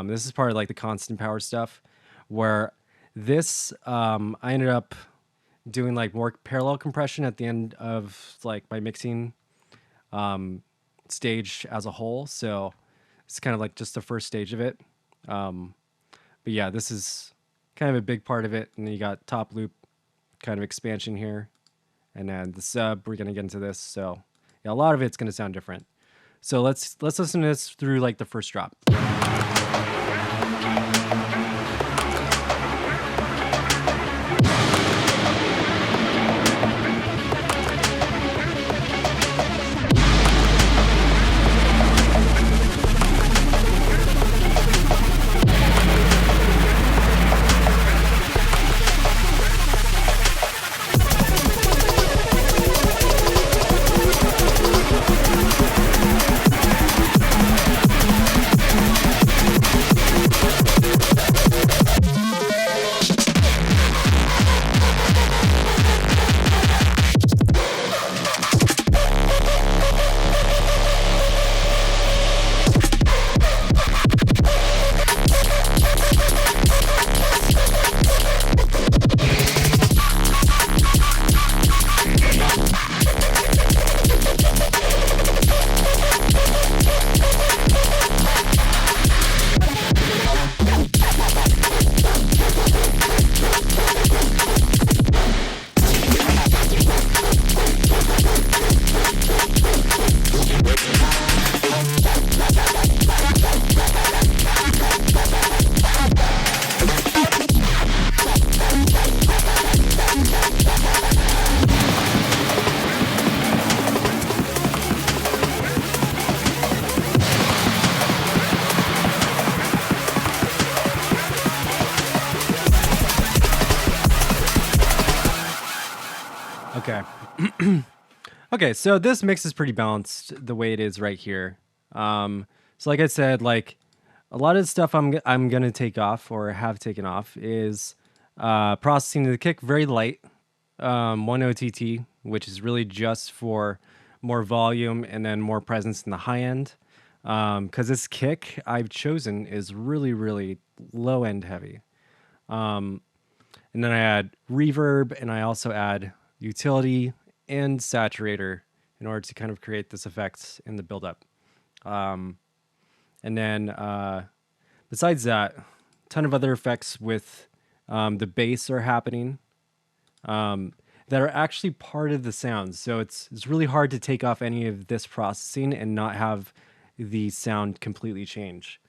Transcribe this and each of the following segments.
This is part of like the constant power stuff, where this I ended up doing like more parallel compression at the end of like my mixing stage as a whole. So it's kind of like just the first stage of it. But yeah, this is kind of a big part of it. And then you got top loop kind of expansion here. And then the sub, we're gonna get into this. So yeah, a lot of it's gonna sound different. So let's listen to this through like the first drop. Okay. Okay, so this mix is pretty balanced the way it is right here. So like I said, like a lot of the stuff I'm gonna take off or have taken off is processing of the kick, very light, one OTT, which is really just for more volume and then more presence in the high end. Because this kick I've chosen is really, really low end heavy. And then I add reverb and I also add utility and saturator in order to kind of create this effect in the buildup. And then besides that, a ton of other effects with the bass are happening that are actually part of the sound. So it's really hard to take off any of this processing and not have the sound completely change.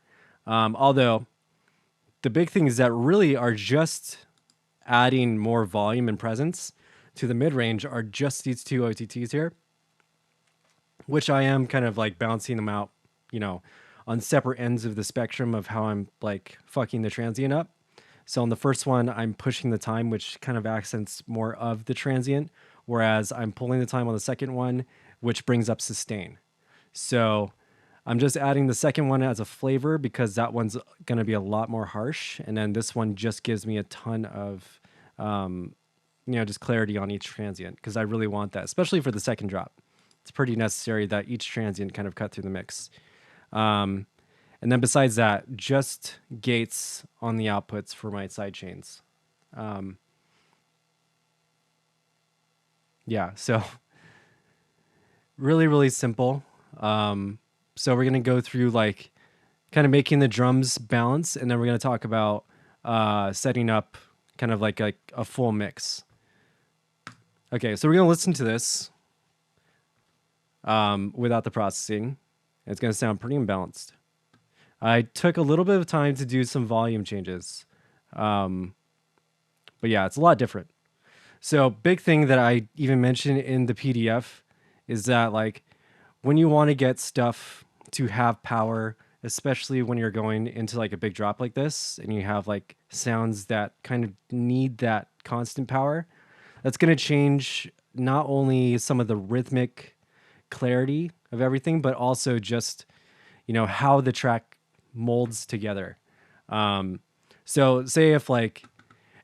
Although the big things that really are just adding more volume and presence to the mid-range are just these two OTTs here, which I am kind of like bouncing them out, you know, on separate ends of the spectrum of how I'm like fucking the transient up. So on the first one, I'm pushing the time, which kind of accents more of the transient, whereas I'm pulling the time on the second one, which brings up sustain. So I'm just adding the second one as a flavor because that one's going to be a lot more harsh. And then this one just gives me a ton of, just clarity on each transient because I really want that, especially for the second drop. It's pretty necessary that each transient kind of cut through the mix. And then besides that, just gates on the outputs for my side chains. Yeah, so really, really simple. So we're going to go through like kind of making the drums balance, and then we're going to talk about setting up kind of like a full mix. Okay, so we're going to listen to this without the processing. It's going to sound pretty imbalanced. I took a little bit of time to do some volume changes. But yeah, it's a lot different. So big thing that I even mentioned in the PDF is that like when you want to get stuff to have power, especially when you're going into like a big drop like this and you have like sounds that kind of need that constant power, that's going to change not only some of the rhythmic clarity of everything, but also just, how the track molds together. So say if like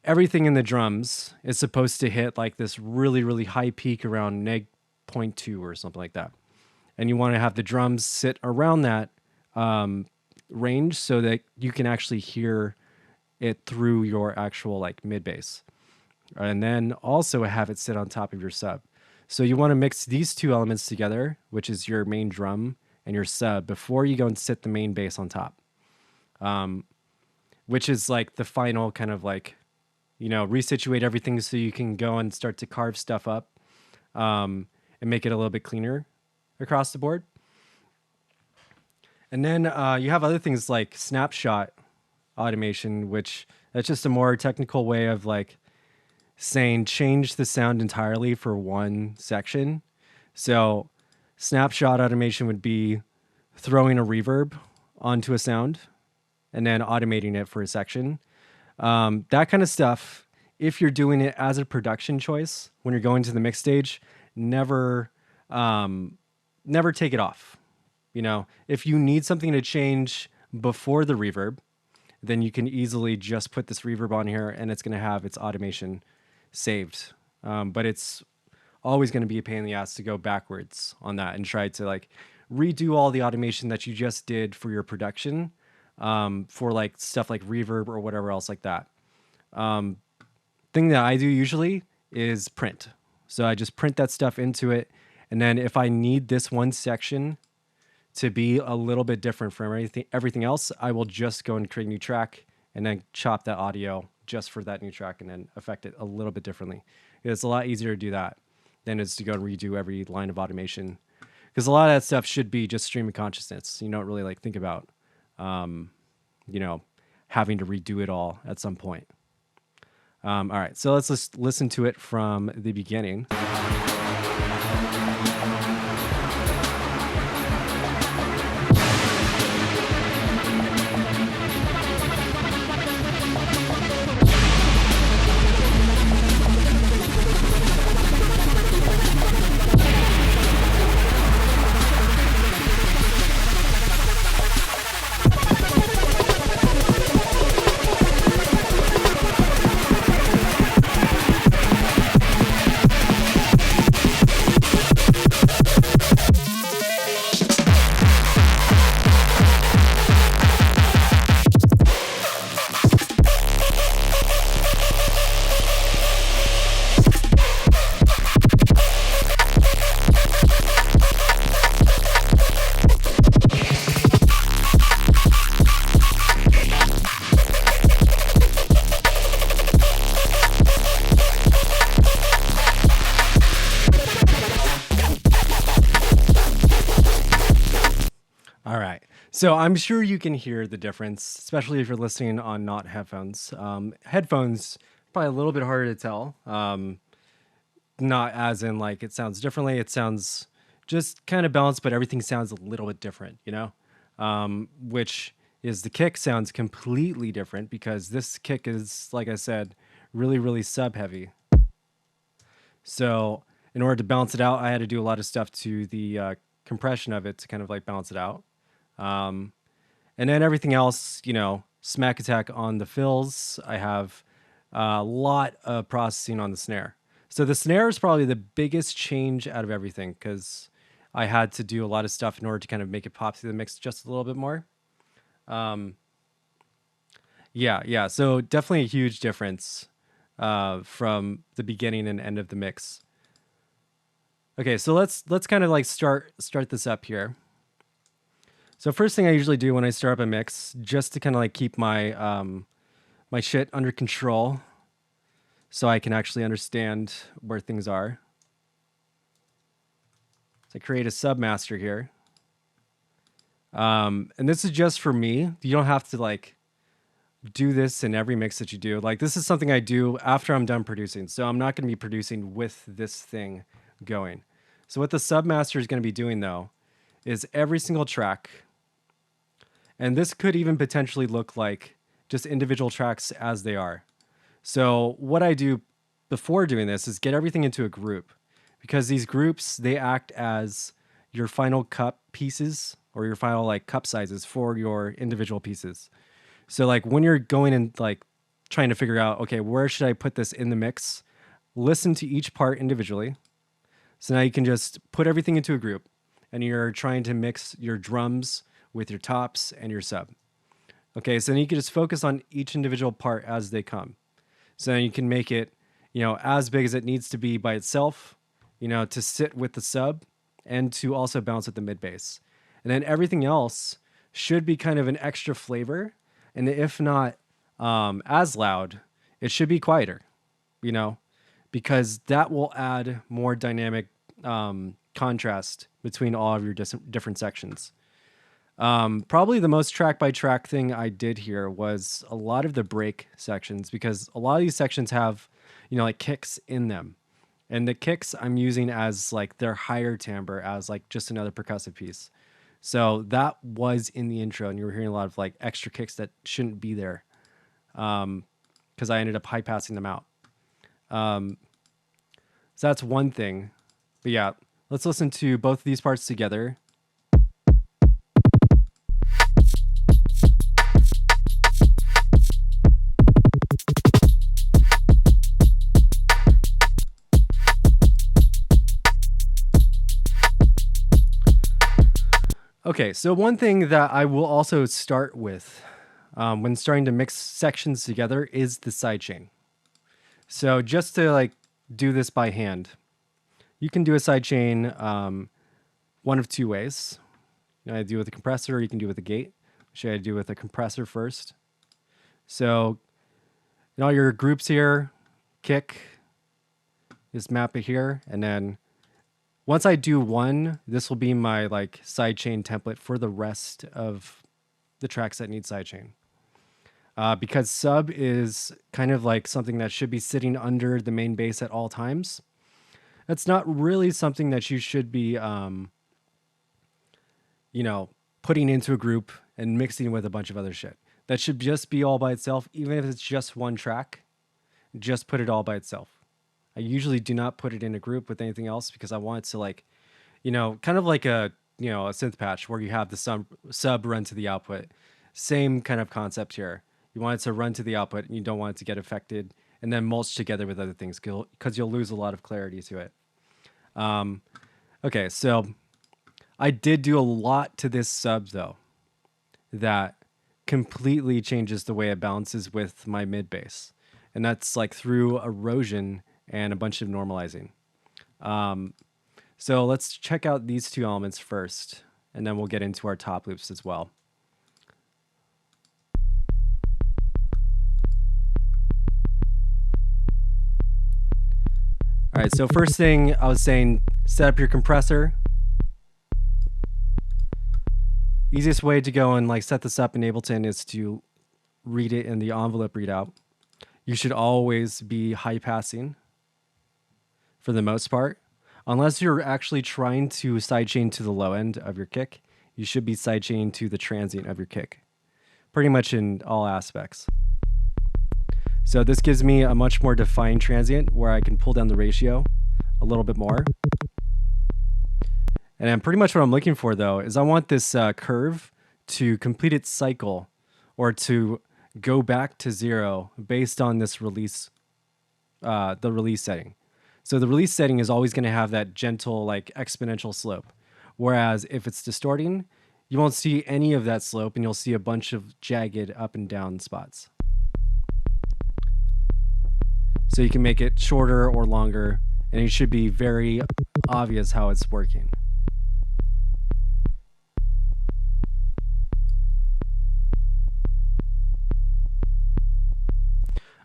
everything in the drums is supposed to hit like this really, really high peak around neg 0.2 or something like that, and you want to have the drums sit around that range so that you can actually hear it through your actual like mid bass. And then also have it sit on top of your sub. So you want to mix these two elements together, which is your main drum and your sub, before you go and sit the main bass on top. Which is like the final kind of like, resituate everything so you can go and start to carve stuff up and make it a little bit cleaner across the board. And then you have other things like snapshot automation, which that's just a more technical way of like saying change the sound entirely for one section. So snapshot automation would be throwing a reverb onto a sound and then automating it for a section. That kind of stuff, if you're doing it as a production choice, when you're going to the mix stage, never take it off. If you need something to change before the reverb, then you can easily just put this reverb on here and it's going to have its automation saved. But it's always going to be a pain in the ass to go backwards on that and try to like redo all the automation that you just did for your production for like stuff like reverb or whatever else like that. Thing that I do usually is print. So I just print that stuff into it. And then if I need this one section to be a little bit different from everything else, I will just go and create a new track and then chop that audio just for that new track and then affect it a little bit differently. It's a lot easier to do that than it is to go and redo every line of automation. Because a lot of that stuff should be just stream of consciousness. You don't really like think about, having to redo it all at some point. All right, so let's just listen to it from the beginning. All right. So I'm sure you can hear the difference, especially if you're listening on not headphones. Headphones, probably a little bit harder to tell. Not as in like it sounds differently. It sounds just kind of balanced, but everything sounds a little bit different, which is the kick sounds completely different because this kick is, like I said, really, really sub heavy. So in order to balance it out, I had to do a lot of stuff to the compression of it to kind of like balance it out. And then everything else, smack attack on the fills. I have a lot of processing on the snare. So the snare is probably the biggest change out of everything because I had to do a lot of stuff in order to kind of make it pop through the mix just a little bit more. Yeah. So definitely a huge difference from the beginning and end of the mix. Okay, so let's kind of like start this up here. So first thing I usually do when I start up a mix, just to kind of like keep my my shit under control, so I can actually understand where things are. So I create a submaster here, and this is just for me. You don't have to like do this in every mix that you do. Like this is something I do after I'm done producing, so I'm not going to be producing with this thing going. So what the submaster is going to be doing though is every single track. And this could even potentially look like just individual tracks as they are. So what I do before doing this is get everything into a group, because these groups, they act as your final cup pieces or your final like cup sizes for your individual pieces. So like when you're going and like trying to figure out, okay, where should I put this in the mix? Listen to each part individually. So now you can just put everything into a group and you're trying to mix your drums with your tops and your sub. Okay, so then you can just focus on each individual part as they come. So then you can make it, as big as it needs to be by itself, to sit with the sub and to also bounce at the mid bass. And then everything else should be kind of an extra flavor. And if not as loud, it should be quieter, you know, because that will add more dynamic contrast between all of your different sections. Probably the most track by track thing I did here was a lot of the break sections, because a lot of these sections have, like kicks in them. And the kicks I'm using as like their higher timbre, as like just another percussive piece. So that was in the intro, and you were hearing a lot of like extra kicks that shouldn't be there, because I ended up high passing them out. So that's one thing. But yeah, let's listen to both of these parts together. Okay, so one thing that I will also start with when starting to mix sections together is the sidechain. So just to like do this by hand, you can do a sidechain one of two ways. I do with a compressor, or you can do with a gate. Should I do with a compressor first? So in all your groups here, kick, just map it here, and then once I do one, this will be my like sidechain template for the rest of the tracks that need sidechain. Because sub is kind of like something that should be sitting under the main bass at all times. That's not really something that you should be, putting into a group and mixing with a bunch of other shit. That should just be all by itself, even if it's just one track. Just put it all by itself. I usually do not put it in a group with anything else, because I want it to like, kind of like a synth patch where you have the sub run to the output. Same kind of concept here. You want it to run to the output, and you don't want it to get affected and then mulch together with other things, because you'll lose a lot of clarity to it. Okay, so I did do a lot to this sub though that completely changes the way it balances with my mid bass, and that's like through erosion and a bunch of normalizing. So let's check out these two elements first, and then we'll get into our top loops as well. All right, so first thing I was saying, set up your compressor. Easiest way to go and like set this up in Ableton is to read it in the envelope readout. You should always be high passing for the most part. Unless you're actually trying to sidechain to the low end of your kick, you should be sidechaining to the transient of your kick, pretty much in all aspects. So this gives me a much more defined transient where I can pull down the ratio a little bit more. And then pretty much what I'm looking for though is I want this curve to complete its cycle, or to go back to zero based on this release, the release setting. So the release setting is always going to have that gentle, like exponential slope. Whereas if it's distorting, you won't see any of that slope, and you'll see a bunch of jagged up and down spots. So you can make it shorter or longer, and it should be very obvious how it's working.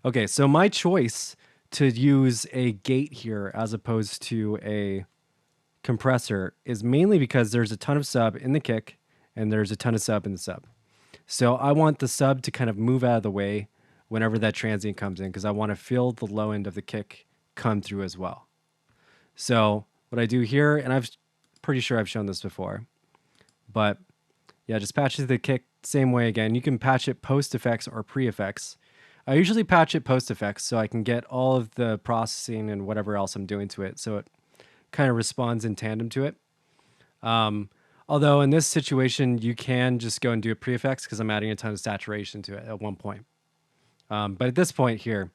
Okay, so my choice to use a gate here as opposed to a compressor is mainly because there's a ton of sub in the kick and there's a ton of sub in the sub. So I want the sub to kind of move out of the way whenever that transient comes in, because I want to feel the low end of the kick come through as well. So what I do here, and I'm pretty sure I've shown this before, but yeah, just patches the kick same way again. You can patch it post effects or pre effects. I usually patch it post effects so I can get all of the processing and whatever else I'm doing to it, so it kind of responds in tandem to it. Although in this situation, you can just go and do a pre effects, because I'm adding a ton of saturation to it at one point. But at this point here,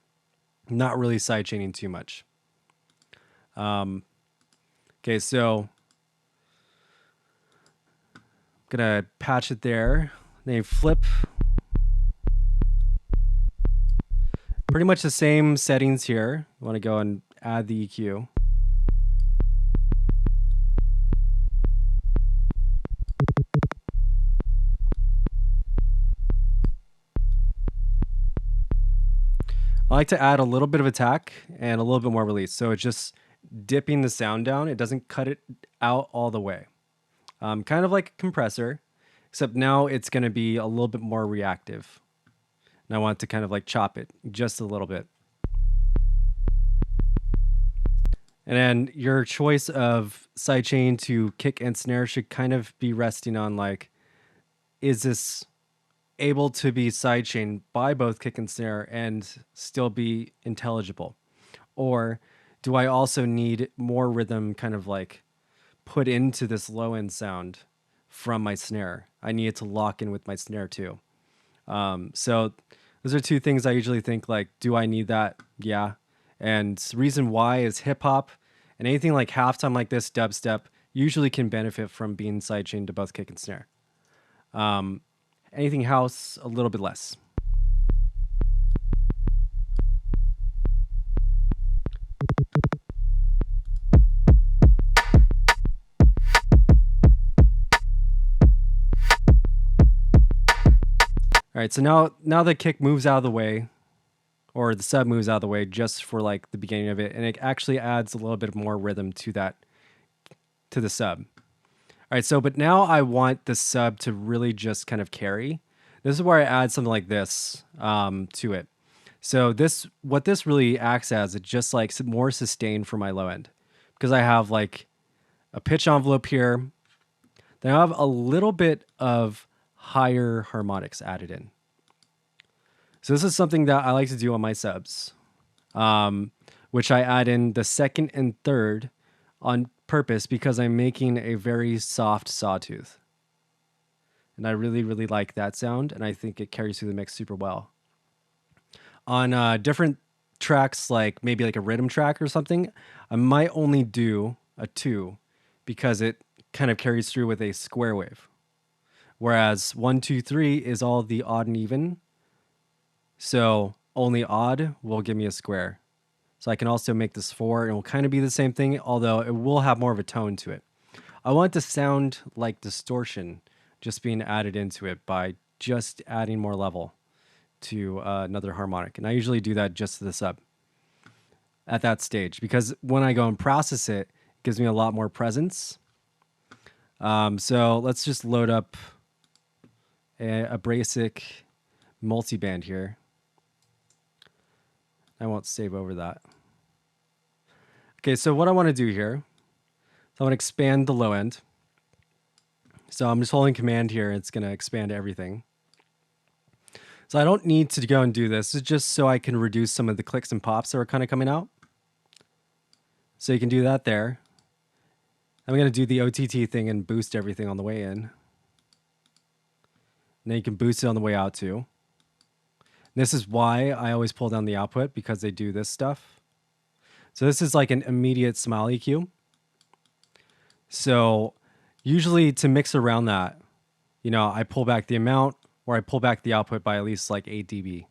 not really sidechaining too much. Okay, so I'm gonna patch it there. Then flip Pretty much the same settings here. You want to go and add the EQ. I like to add a little bit of attack and a little bit more release. So it's just dipping the sound down. It doesn't cut it out all the way. Kind of like a compressor, except now it's going to be a little bit more reactive. And I want to kind of like chop it just a little bit. And then your choice of sidechain to kick and snare should kind of be resting on like, is this able to be sidechained by both kick and snare and still be intelligible? Or do I also need more rhythm kind of like put into this low end sound from my snare? I need it to lock in with my snare too. So those are two things I usually think like, do I need that? Yeah. And the reason why is hip hop and anything like halftime like this, dubstep, usually can benefit from being sidechained to both kick and snare. Anything house, a little bit less. All right, so now the kick moves out of the way, or the sub moves out of the way just for like the beginning of it, and it actually adds a little bit more rhythm to the sub. All right, so but now I want the sub to really just kind of carry. This is where I add something like this to it. So what this really acts as, it's just like more sustain for my low end, because I have like a pitch envelope here. Then I have a little bit of higher harmonics added in. So this is something that I like to do on my subs, which I add in the second and third on purpose because I'm making a very soft sawtooth. And I really, really like that sound, and I think it carries through the mix super well. On different tracks, like maybe like a rhythm track or something, I might only do a 2 because it kind of carries through with a square wave. Whereas 1, 2, 3 is all the odd and even. So only odd will give me a square. So I can also make this 4 and it will kind of be the same thing, although it will have more of a tone to it. I want it to sound like distortion just being added into it by just adding more level to another harmonic. And I usually do that just to the sub at that stage, because when I go and process it, it gives me a lot more presence. So let's just load up a basic multiband here. I won't save over that. Okay, so what I want to do here, so I want to expand the low end. So I'm just holding command here. It's going to expand everything. So I don't need to go and do this. It's just so I can reduce some of the clicks and pops that are kind of coming out. So you can do that there. I'm going to do the OTT thing and boost everything on the way in. And then you can boost it on the way out too. This is why I always pull down the output, because they do this stuff. So this is like an immediate smile EQ. So usually to mix around that, I pull back the amount, or I pull back the output by at least like 8 dB.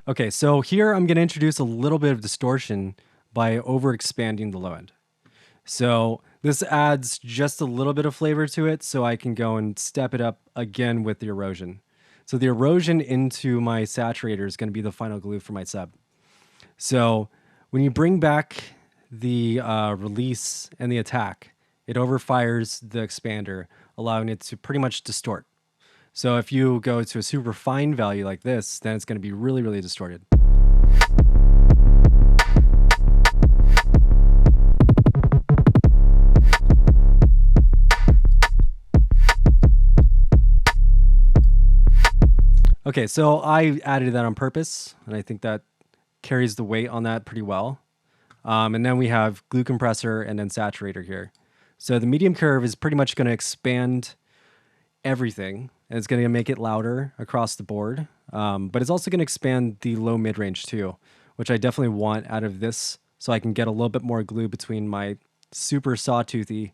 Okay, so here I'm going to introduce a little bit of distortion by overexpanding the low end. So this adds just a little bit of flavor to it, so I can go and step it up again with the erosion. So the erosion into my saturator is going to be the final glue for my sub. So when you bring back the release and the attack, it overfires the expander, allowing it to pretty much distort. So if you go to a super fine value like this, then it's going to be really, really distorted. Okay, so I added that on purpose, and I think that carries the weight on that pretty well. And then we have glue compressor and then saturator here. So the medium curve is pretty much going to expand everything, and it's going to make it louder across the board. But it's also going to expand the low mid range too, which I definitely want out of this, so I can get a little bit more glue between my super sawtoothy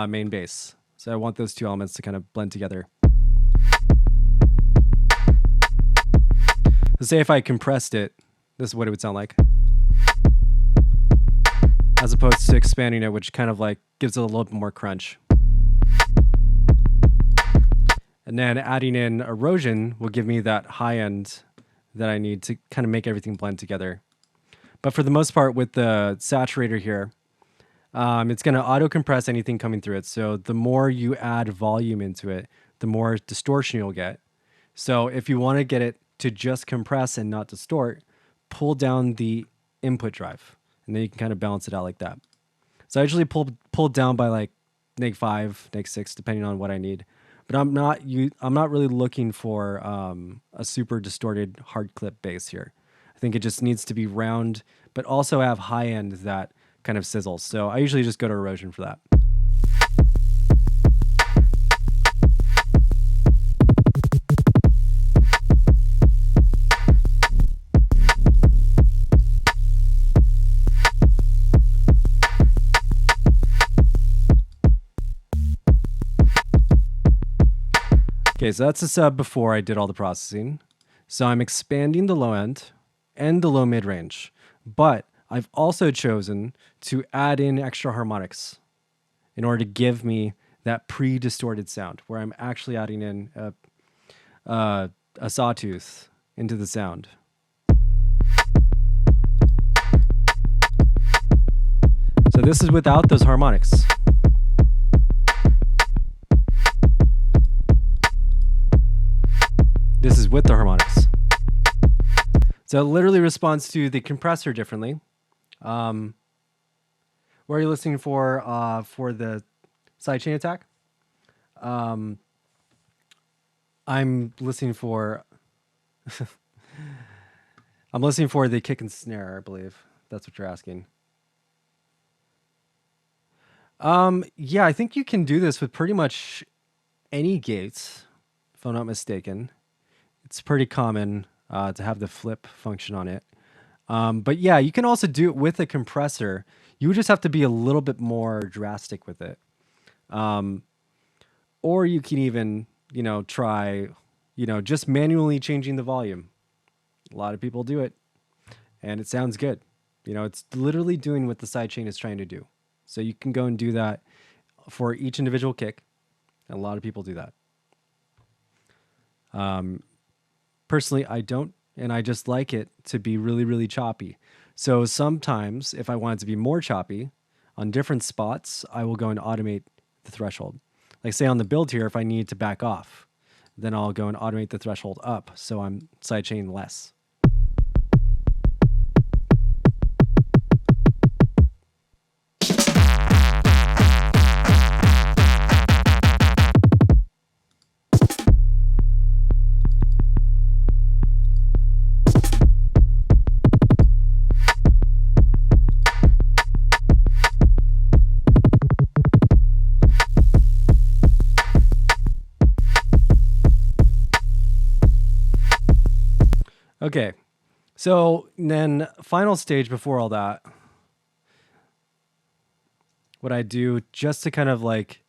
main bass. So I want those two elements to kind of blend together. So say if I compressed it, this is what it would sound like. As opposed to expanding it, which kind of like gives it a little bit more crunch. And then adding in erosion will give me that high end that I need to kind of make everything blend together. But for the most part, with the saturator here, it's going to auto compress anything coming through it. So the more you add volume into it, the more distortion you'll get. So if you want to get it to just compress and not distort, pull down the input drive, and then you can kind of balance it out like that. So I usually pull down by like -5, -6, depending on what I need. But I'm not really looking for a super distorted hard clip bass here. I think it just needs to be round, but also have high end that kind of sizzles. So I usually just go to erosion for that. Okay, so that's the sub before I did all the processing. So I'm expanding the low end and the low mid range, but I've also chosen to add in extra harmonics in order to give me that pre-distorted sound where I'm actually adding in a sawtooth into the sound. So this is without those harmonics. This is with the harmonics. So it literally responds to the compressor differently. What are you listening for the sidechain attack? I'm listening for I'm listening for the kick and snare, I believe. That's what you're asking. Yeah, I think you can do this with pretty much any gates, if I'm not mistaken. It's pretty common to have the flip function on it. But yeah, you can also do it with a compressor. You would just have to be a little bit more drastic with it. Or you can even, try, just manually changing the volume. A lot of people do it, and it sounds good. It's literally doing what the sidechain is trying to do. So you can go and do that for each individual kick. And a lot of people do that. Personally, I don't, and I just like it to be really, really choppy. So sometimes, if I want it to be more choppy, on different spots, I will go and automate the threshold. Like say on the build here, if I need to back off, then I'll go and automate the threshold up, so I'm sidechain less. Okay, so then final stage before all that, what I do just to kind of like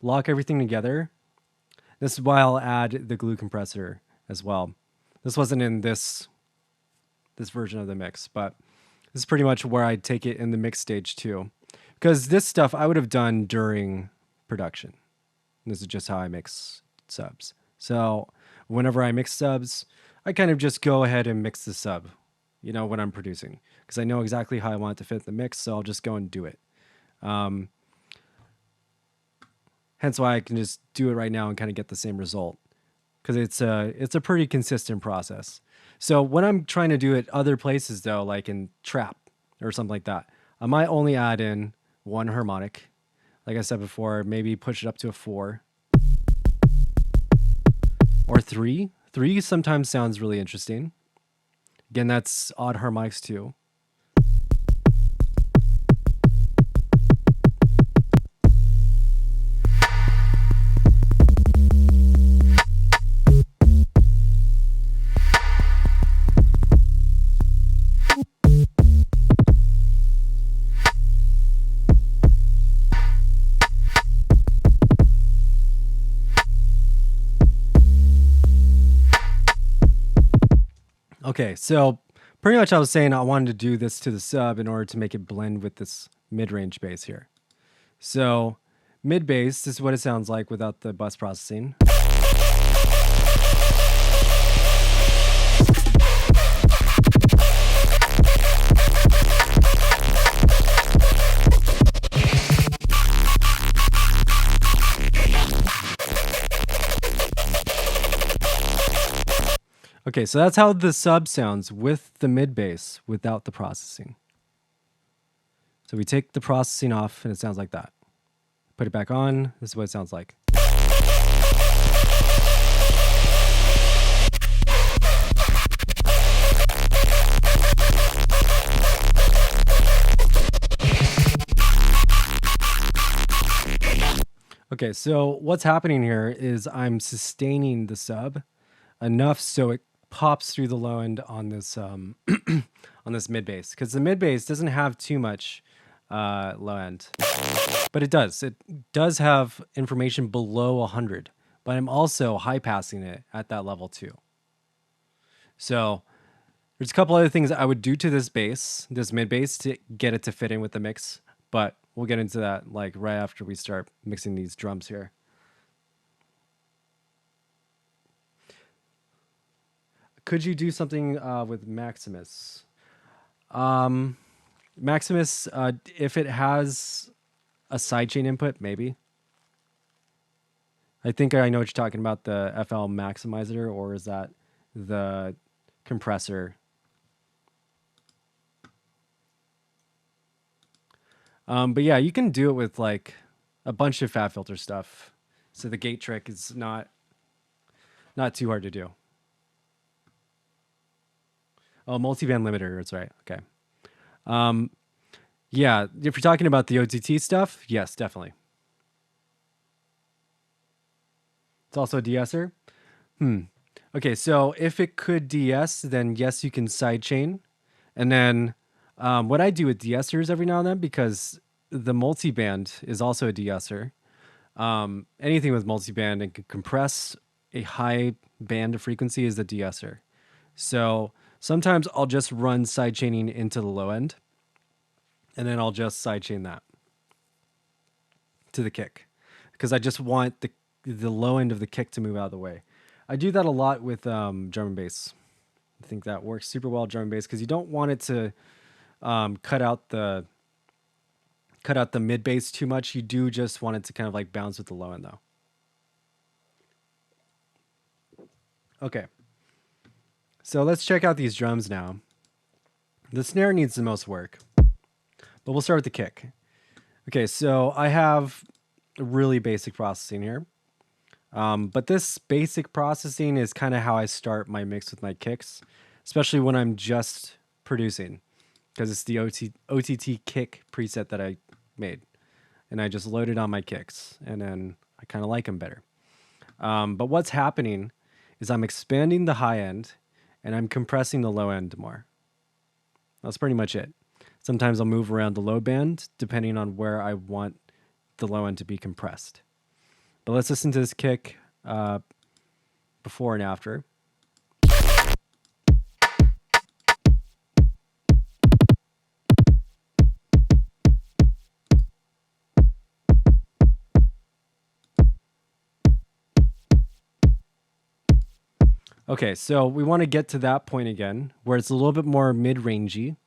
lock everything together, this is why I'll add the glue compressor as well. This wasn't in this version of the mix, but this is pretty much where I take it in the mix stage too. Because this stuff I would have done during production. This is just how I mix subs. So whenever I mix subs, I kind of just go ahead and mix the sub, when I'm producing, because I know exactly how I want it to fit the mix, so I'll just go and do it. Hence why I can just do it right now and kind of get the same result, because it's a pretty consistent process. So when I'm trying to do it other places though, like in trap or something like that, I might only add in one harmonic. Like I said before, maybe push it up to a 4 or 3. 3 sometimes sounds really interesting. Again, that's odd harmonics too. Okay, so pretty much I was saying I wanted to do this to the sub in order to make it blend with this mid-range bass here. So mid bass, this is what it sounds like without the bus processing. Okay, so that's how the sub sounds with the mid bass without the processing. So we take the processing off and it sounds like that. Put it back on, this is what it sounds like. Okay, so what's happening here is I'm sustaining the sub enough so it pops through the low end on this on this mid bass, because the mid bass doesn't have too much low end, but it does. It does have information below 100, but I'm also high passing it at that level too. So there's a couple other things I would do to this bass, this mid bass, to get it to fit in with the mix, but we'll get into that like right after we start mixing these drums here. Could you do something with Maximus? Maximus, if it has a sidechain input, maybe. I think I know what you're talking about, the FL maximizer, or is that the compressor? But yeah, you can do it with like a bunch of fat filter stuff. So the gate trick is not too hard to do. Oh, multiband limiter, that's right. Okay. Yeah, if you're talking about the OTT stuff, yes, definitely. It's also a de-esser. Okay, so if it could de-ess, then yes, you can sidechain. And then what I do with de-essers every now and then, because the multiband is also a de-esser. Anything with multiband and can compress a high band of frequency is a de-esser. So sometimes I'll just run sidechaining into the low end, and then I'll just sidechain that to the kick, because I just want the low end of the kick to move out of the way. I do that a lot with drum and bass. I think that works super well drum and bass, because you don't want it to cut out the mid bass too much. You do just want it to kind of like bounce with the low end though. Okay. So let's check out these drums now. The snare needs the most work, but we'll start with the kick. Okay, so I have a really basic processing here. But this basic processing is kind of how I start my mix with my kicks, especially when I'm just producing, because it's the OTT kick preset that I made, and I just load it on my kicks, and then I kind of like them better. But what's happening is I'm expanding the high end, and I'm compressing the low end more. That's pretty much it. Sometimes I'll move around the low band depending on where I want the low end to be compressed. But let's listen to this kick before and after. Okay, so we want to get to that point again, where it's a little bit more mid-rangey,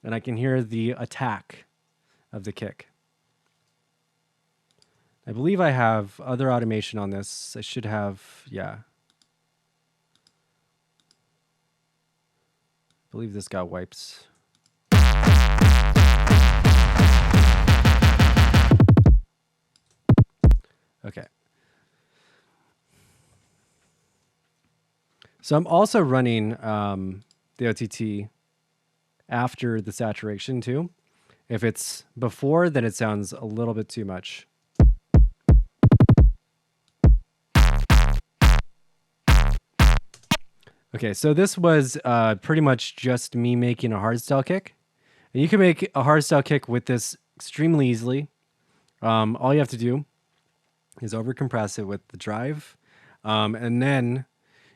and I can hear the attack of the kick. I believe I have other automation on this. I should have, yeah. I believe this got wipes. Okay. So I'm also running the OTT after the saturation too. If it's before, then it sounds a little bit too much. Okay, so this was pretty much just me making a hardstyle kick. And you can make a hardstyle kick with this extremely easily. All you have to do is overcompress it with the drive, and then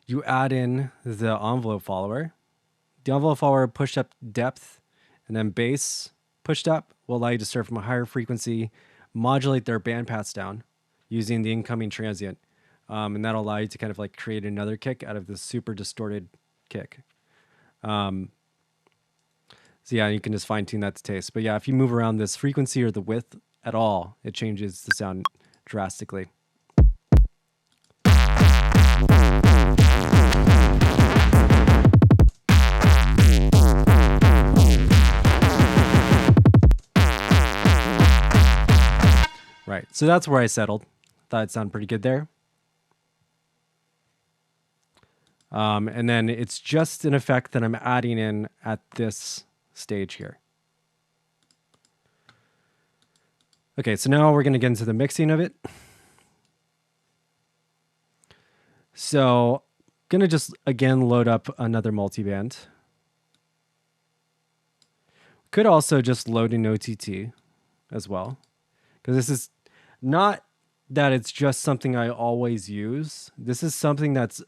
you add in the envelope follower, the envelope follower pushed up depth and then bass pushed up will allow you to start from a higher frequency, modulate their bandpass down using the incoming transient. And that'll allow you to kind of like create another kick out of this super distorted kick. So yeah, you can just fine tune that to taste. But yeah, if you move around this frequency or the width at all, it changes the sound drastically. Right, so that's where I settled. Thought it sounded pretty good there. And then it's just an effect that I'm adding in at this stage here. Okay, so now we're going to get into the mixing of it. So I'm going to just, again, load up another multiband. Could also just load an OTT as well, because this is not that it's just something I always use. This is something that's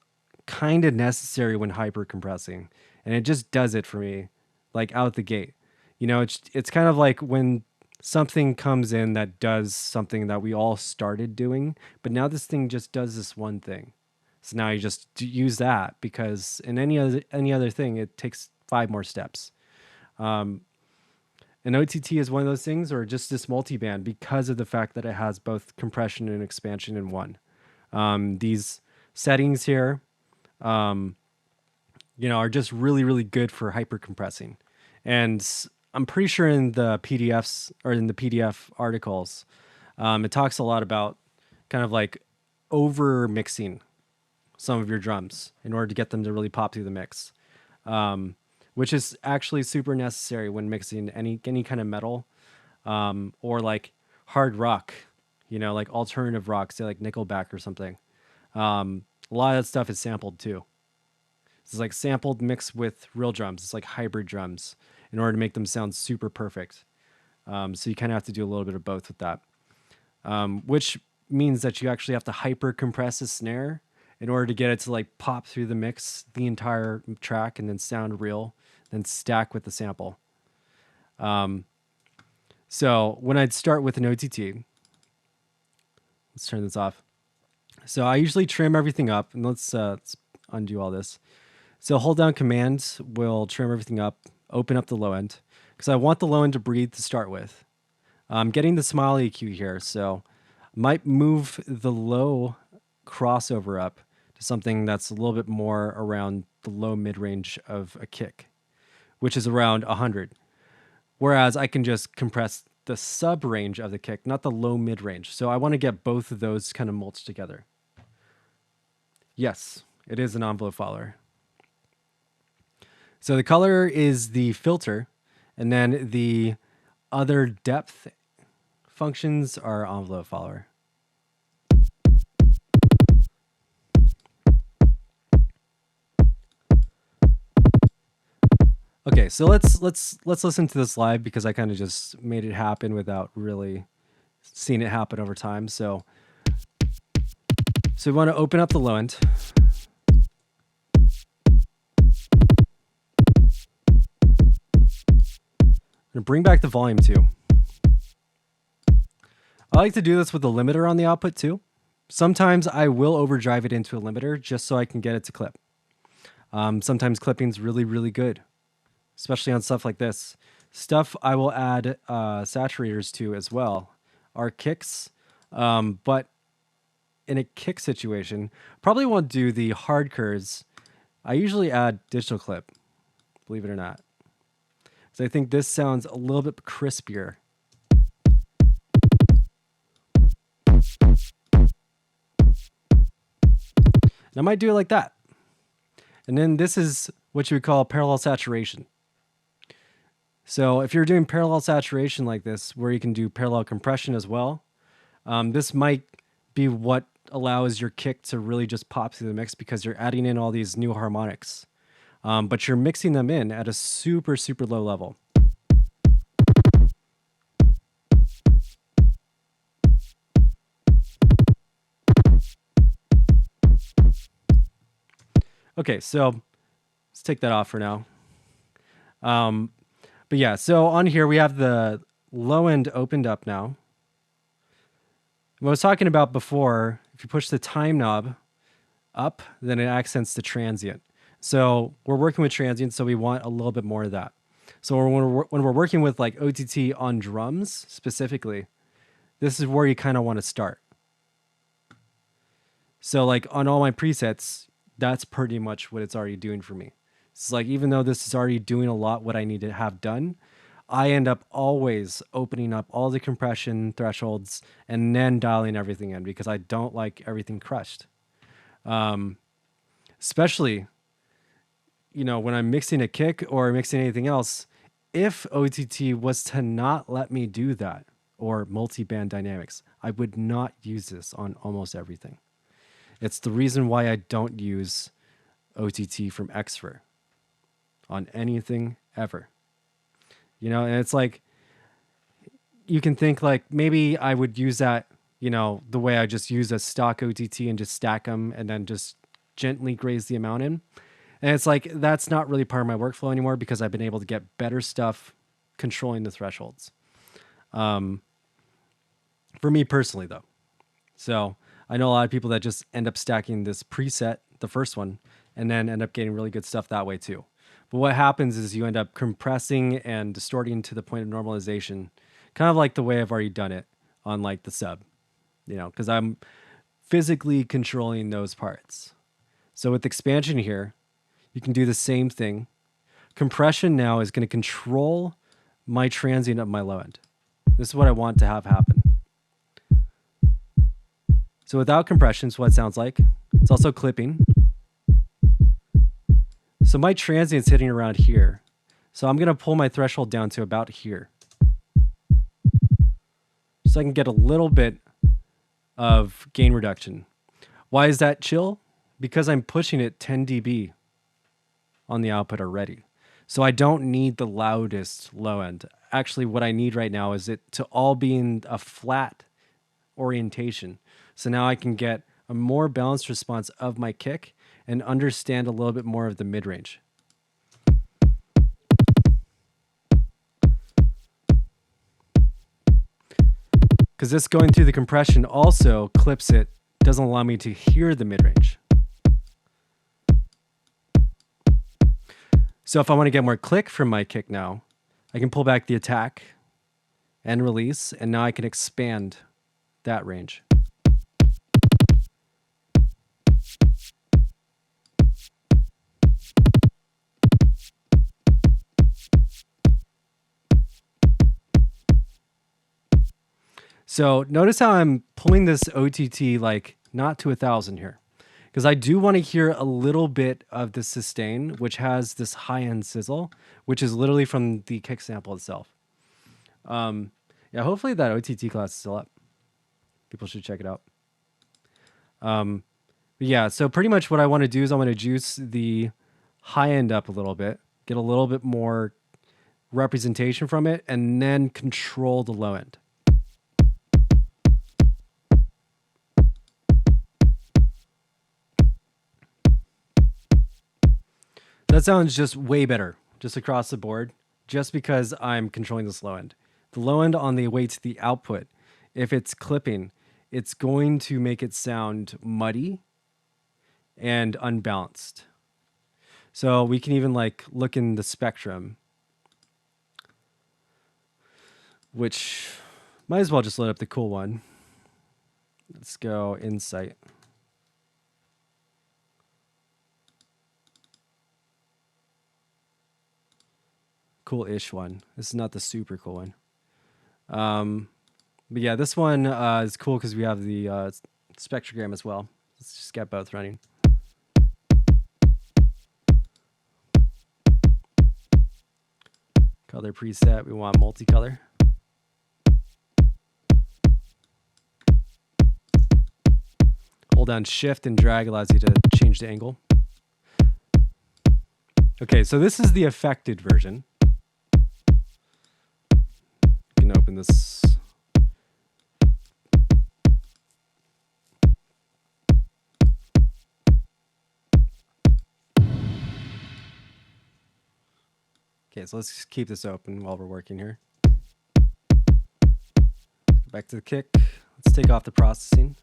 kind of necessary when hyper compressing, and it just does it for me, like out the gate. You know, it's kind of like when something comes in that does something that we all started doing, but now this thing just does this one thing. So now you just use that, because in any other thing, it takes 5 more steps. An OTT is one of those things, or just this multiband, because of the fact that it has both compression and expansion in one. These settings here, you know, are just really, really good for hyper compressing. And I'm pretty sure in the PDFs or in the PDF articles, it talks a lot about kind of like over mixing some of your drums in order to get them to really pop through the mix, which is actually super necessary when mixing any kind of metal, or like hard rock, you know, like alternative rock, say like Nickelback or something. A lot of that stuff is sampled too. It's like sampled mixed with real drums. It's like hybrid drums in order to make them sound super perfect. So you kind of have to do a little bit of both with that, which means that you actually have to hyper compress a snare in order to get it to like pop through the mix, the entire track, and then sound real, then stack with the sample. So when I'd start with an OTT, let's turn this off. So I usually trim everything up, and let's undo all this. So hold down Command will trim everything up, open up the low end, because I want the low end to breathe to start with. I'm getting the smile EQ here, so I might move the low crossover up to something that's a little bit more around the low mid-range of a kick, which is around 100. Whereas I can just compress the sub-range of the kick, not the low mid-range. So I want to get both of those kind of mulched together. Yes, it is an envelope follower. So the color is the filter, and then the other depth functions are envelope follower. Okay, so let's listen to this live, because I kind of just made it happen without really seeing it happen over time. So we want to open up the low end. And bring back the volume too. I like to do this with a limiter on the output too. Sometimes I will overdrive it into a limiter just so I can get it to clip. Sometimes clipping's really, really good, especially on stuff like this. Stuff I will add saturators to as well are kicks, but in a kick situation, probably won't do the hard curves. I usually add digital clip, believe it or not. So I think this sounds a little bit crispier. And I might do it like that. And then this is what you would call parallel saturation. So if you're doing parallel saturation like this, where you can do parallel compression as well, this might be what allows your kick to really just pop through the mix, because you're adding in all these new harmonics. But you're mixing them in at a super, super low level. Okay, so let's take that off for now. Um, but yeah, so on here we have the low end opened up now. What I was talking about before, if you push the time knob up, then it accents the transient. So we're working with transient, so we want a little bit more of that. So when we're working with like OTT on drums specifically, this is where you kind of want to start. So like on all my presets, that's pretty much what it's already doing for me. It's like, even though this is already doing a lot what I need to have done, I end up always opening up all the compression thresholds and then dialing everything in because I don't like everything crushed. Especially, when I'm mixing a kick or mixing anything else, if OTT was to not let me do that, or multi-band dynamics, I would not use this on almost everything. It's the reason why I don't use OTT from Xfer on anything ever. And it's like, you can think like maybe I would use that, the way I just use a stock OTT and just stack them and then just gently graze the amount in. And it's like, that's not really part of my workflow anymore because I've been able to get better stuff controlling the thresholds. For me personally, though. So I know a lot of people that just end up stacking this preset, the first one, and then end up getting really good stuff that way too. But what happens is you end up compressing and distorting to the point of normalization, kind of like the way I've already done it on like the sub, because I'm physically controlling those parts. So with expansion here, you can do the same thing. Compression now is going to control my transient of my low end. This is what I want to have happen. So without compression, it's what it sounds like. It's also clipping. So my transient's hitting around here. So I'm going to pull my threshold down to about here. So I can get a little bit of gain reduction. Why is that chill? Because I'm pushing it 10 dB on the output already. So I don't need the loudest low end. Actually, what I need right now is it to all be in a flat orientation. So now I can get a more balanced response of my kick and understand a little bit more of the mid-range. Because this going through the compression also clips it, doesn't allow me to hear the mid-range. So if I want to get more click from my kick now, I can pull back the attack and release, and now I can expand that range. So notice how I'm pulling this OTT like not to 1,000 here, because I do want to hear a little bit of the sustain, which has this high-end sizzle, which is literally from the kick sample itself. Yeah, hopefully that OTT class is still up. People should check it out. Yeah, so pretty much what I want to do is I want to juice the high end up a little bit, get a little bit more representation from it, and then control the low end. That sounds just way better, just across the board, just because I'm controlling this low end. The low end on the way to the output, if it's clipping, it's going to make it sound muddy and unbalanced. So we can even like look in the spectrum, which might as well just load up the cool one. Let's go Insight. Cool-ish one. This is not the super cool one. But yeah, this one is cool because we have the spectrogram as well. Let's just get both running. Color preset, we want multicolor. Hold down shift and drag allows you to change the angle. Okay, so this is the affected version. You can open this. Okay, so let's keep this open while we're working here. Back to the kick. Let's take off the processing.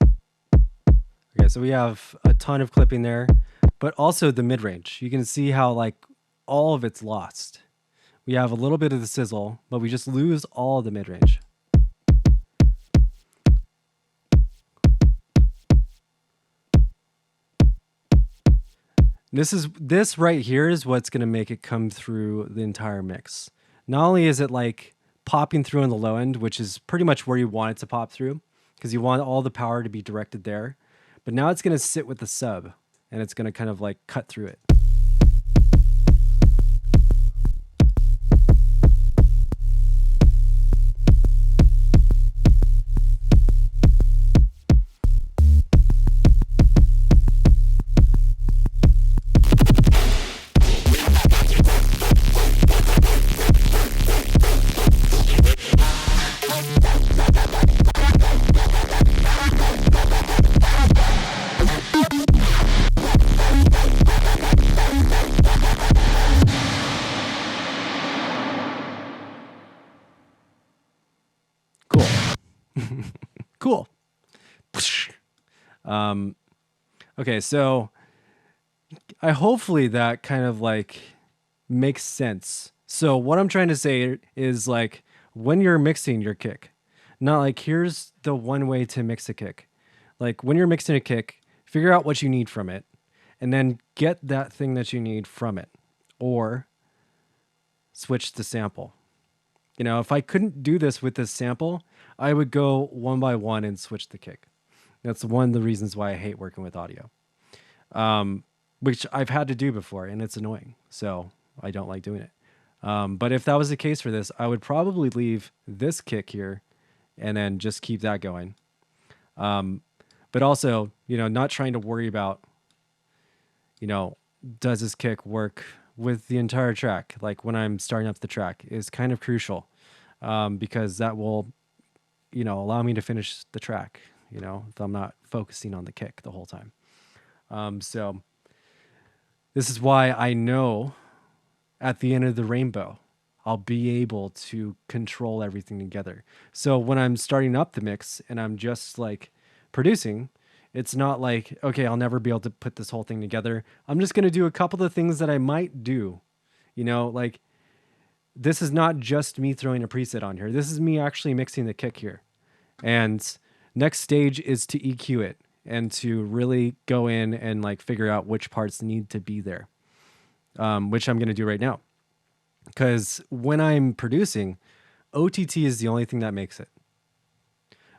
Okay, so we have a ton of clipping there, but also the mid-range. You can see how like all of it's lost. We have a little bit of the sizzle, but we just lose all of the mid-range. This right here is what's going to make it come through the entire mix. Not only is it like popping through on the low end, which is pretty much where you want it to pop through, because you want all the power to be directed there, but now it's going to sit with the sub, and it's going to kind of like cut through it. Cool. Okay, so hopefully that kind of like makes sense. So what I'm trying to say is like when you're mixing your kick, not like here's the one way to mix a kick. Like when you're mixing a kick, figure out what you need from it and then get that thing that you need from it, or switch the sample. You know, if I couldn't do this with this sample, I would go one by one and switch the kick. That's one of the reasons why I hate working with audio, which I've had to do before, and it's annoying. So I don't like doing it. But if that was the case for this, I would probably leave this kick here and then just keep that going. But also, you know, not trying to worry about, you know, does this kick work with the entire track? Like when I'm starting up the track is kind of crucial, because that will, you know, allow me to finish the track, you know, if I'm not focusing on the kick the whole time. So this is why I know at the end of the rainbow, I'll be able to control everything together. So when I'm starting up the mix and I'm just like producing, it's not like, okay, I'll never be able to put this whole thing together. I'm just going to do a couple of things that I might do, you know, like this is not just me throwing a preset on here. This is me actually mixing the kick here. And next stage is to EQ it and to really go in and like figure out which parts need to be there, which I'm going to do right now. Because when I'm producing, OTT is the only thing that makes it.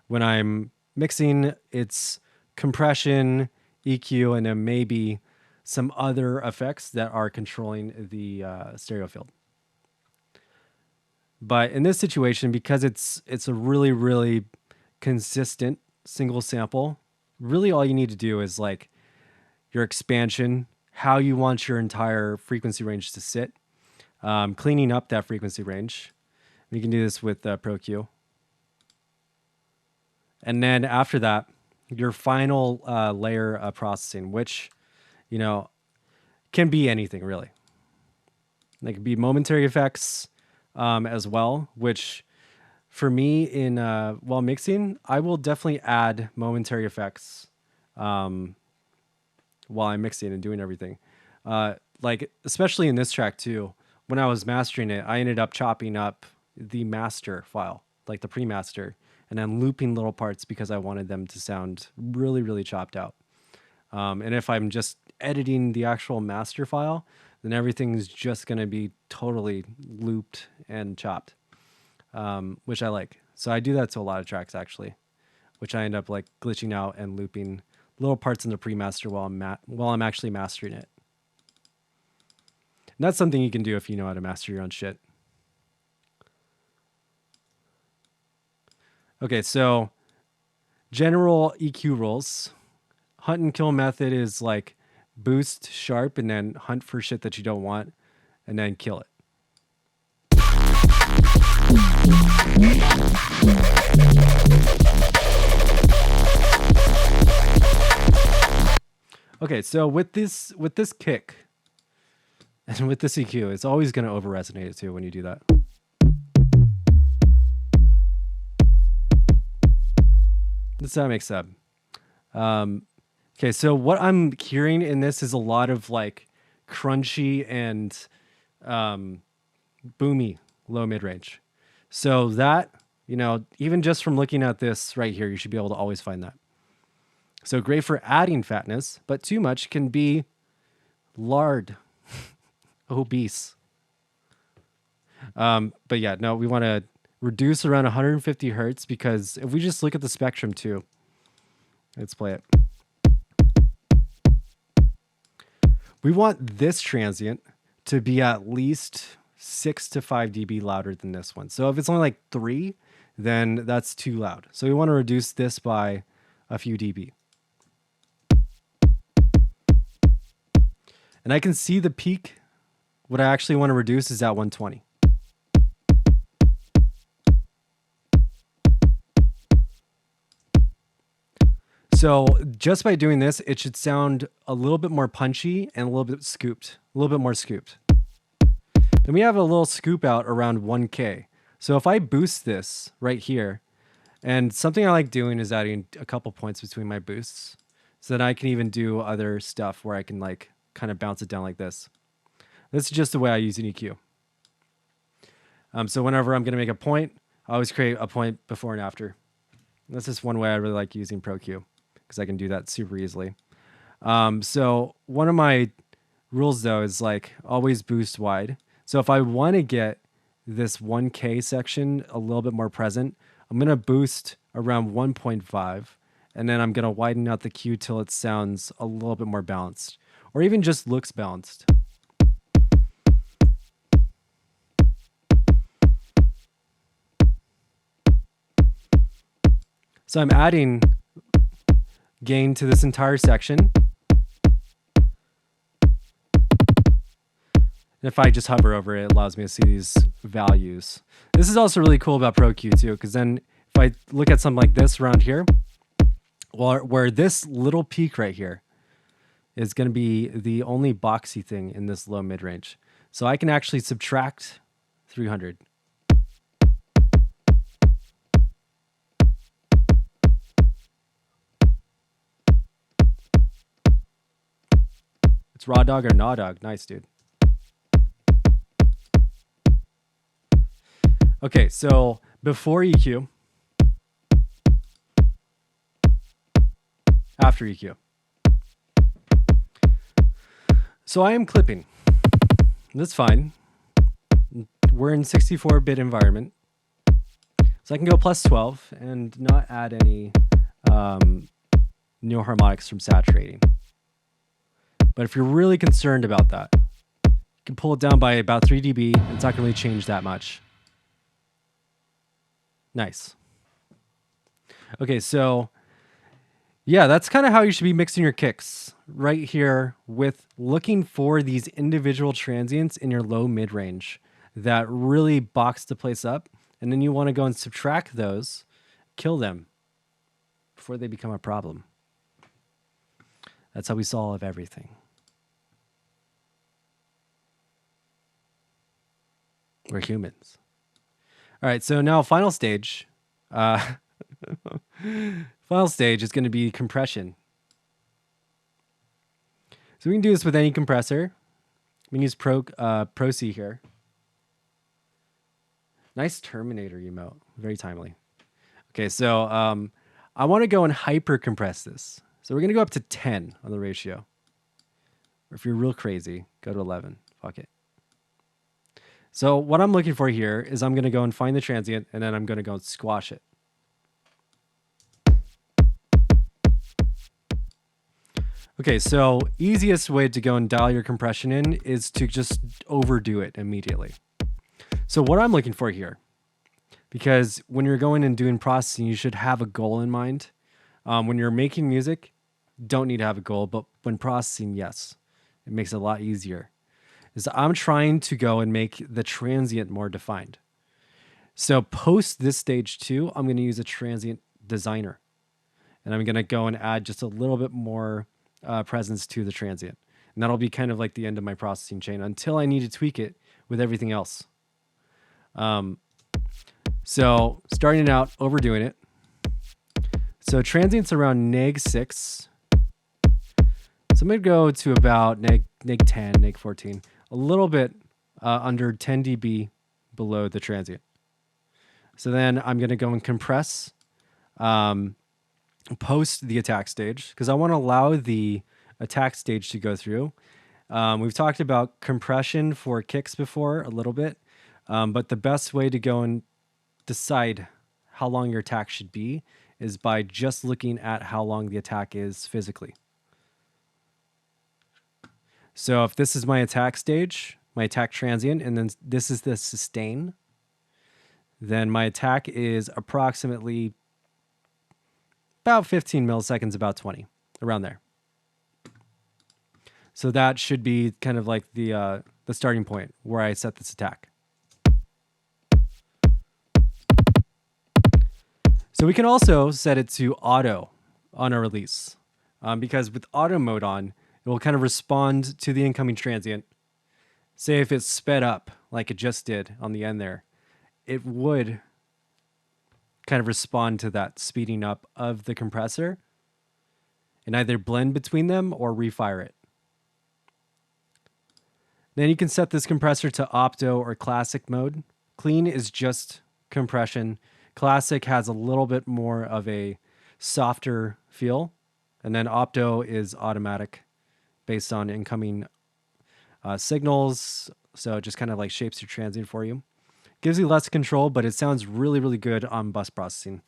When I'm mixing, it's compression, EQ, and then maybe some other effects that are controlling the stereo field. But in this situation, because it's a really, really consistent single sample, really all you need to do is like your expansion, how you want your entire frequency range to sit, cleaning up that frequency range. You can do this with Pro Q. And then after that, your final layer of processing, which, you know, can be anything really. They can be momentary effects as well, which for me in while mixing, I will definitely add momentary effects while I'm mixing and doing everything. Like especially in this track too, when I was mastering it, I ended up chopping up the master file, like the pre-master, and then looping little parts because I wanted them to sound really, really chopped out. And if I'm just editing the actual master file, then everything's just going to be totally looped and chopped, which I like. So I do that to a lot of tracks actually, which I end up like glitching out and looping little parts in the pre-master while I'm actually mastering it. And that's something you can do if you know how to master your own shit. Okay, so general EQ rules. Hunt and kill method is like boost sharp and then hunt for shit that you don't want and then kill it. Okay, so with this kick, And with this EQ, it's always going to over resonate it too when you do that. Does that make sense? Okay, so what I'm hearing in this is a lot of like crunchy and boomy low mid range. So that, even just from looking at this right here, you should be able to always find that. So great for adding fatness, but too much can be lard, obese. But yeah, no, we want to reduce around 150 hertz because if we just look at the spectrum too, let's play it. We want this transient to be at least 6 to 5 dB louder than this one. So if it's only like 3, then that's too loud. So we want to reduce this by a few dB. And I can see the peak. What I actually want to reduce is at 120. So just by doing this, it should sound a little bit more punchy and a little bit scooped, a little bit more scooped. Then we have a little scoop out around 1K. So if I boost this right here, and something I like doing is adding a couple points between my boosts, so that I can even do other stuff where I can like kind of bounce it down like this. This is just the way I use an EQ. So whenever I'm going to make a point, I always create a point before and after. That's just one way I really like using ProQ, because I can do that super easily. So one of my rules though is like always boost wide. So if I want to get this 1K section a little bit more present, I'm going to boost around 1.5, and then I'm going to widen out the Q till it sounds a little bit more balanced, or even just looks balanced. So I'm adding gain to this entire section. And if I just hover over it, it allows me to see these values. This is also really cool about ProQ too, because then if I look at something like this around here, where this little peak right here is going to be the only boxy thing in this low mid range. So I can actually subtract 300. It's raw dog or gnaw dog. Nice, dude. Okay, so before EQ, after EQ. So I am clipping. That's fine. We're in 64-bit environment. So I can go plus 12 and not add any new harmonics from saturating. But if you're really concerned about that, you can pull it down by about 3 dB, and it's not going to really change that much. Nice. Okay, so yeah, that's kind of how you should be mixing your kicks right here, with looking for these individual transients in your low mid range that really box the place up. And then you want to go and subtract those, kill them before they become a problem. That's how we solve everything. We're humans. All right, so now final stage. Final stage is going to be compression. So we can do this with any compressor. We can use Pro C here. Nice Terminator emote. Very timely. Okay, so I want to go and hyper compress this. So we're going to go up to 10 on the ratio. Or if you're real crazy, go to 11. Fuck it. So what I'm looking for here is I'm going to go and find the transient, and then I'm going to go and squash it. Okay, so easiest way to go and dial your compression in is to just overdo it immediately. So what I'm looking for here, because when you're going and doing processing, you should have a goal in mind. When you're making music, don't need to have a goal, but when processing, yes, it makes it a lot easier. Is I'm trying to go and make the transient more defined. So post this stage 2, I'm going to use a transient designer, and I'm going to go and add just a little bit more presence to the transient. And that'll be kind of like the end of my processing chain until I need to tweak it with everything else. So starting out, overdoing it. So transient's around neg 6. So I'm going to go to about neg 10, neg 14, a little bit under 10 dB below the transient. So then I'm going to go and compress post the attack stage because I want to allow the attack stage to go through. We've talked about compression for kicks before a little bit, but the best way to go and decide how long your attack should be is by just looking at how long the attack is physically. So if this is my attack stage, my attack transient, and then this is the sustain, then my attack is approximately about 15 milliseconds, about 20, around there. So that should be kind of like the starting point where I set this attack. So we can also set it to auto on a release because with auto mode on, it will kind of respond to the incoming transient. Say if it's sped up like it just did on the end there, it would kind of respond to that speeding up of the compressor and either blend between them or refire it. Then you can set this compressor to opto or classic mode. Clean is just compression. Classic has a little bit more of a softer feel. And then opto is automatic based on incoming signals. So it just kind of like shapes your transient for you. Gives you less control, but it sounds really, really good on bus processing.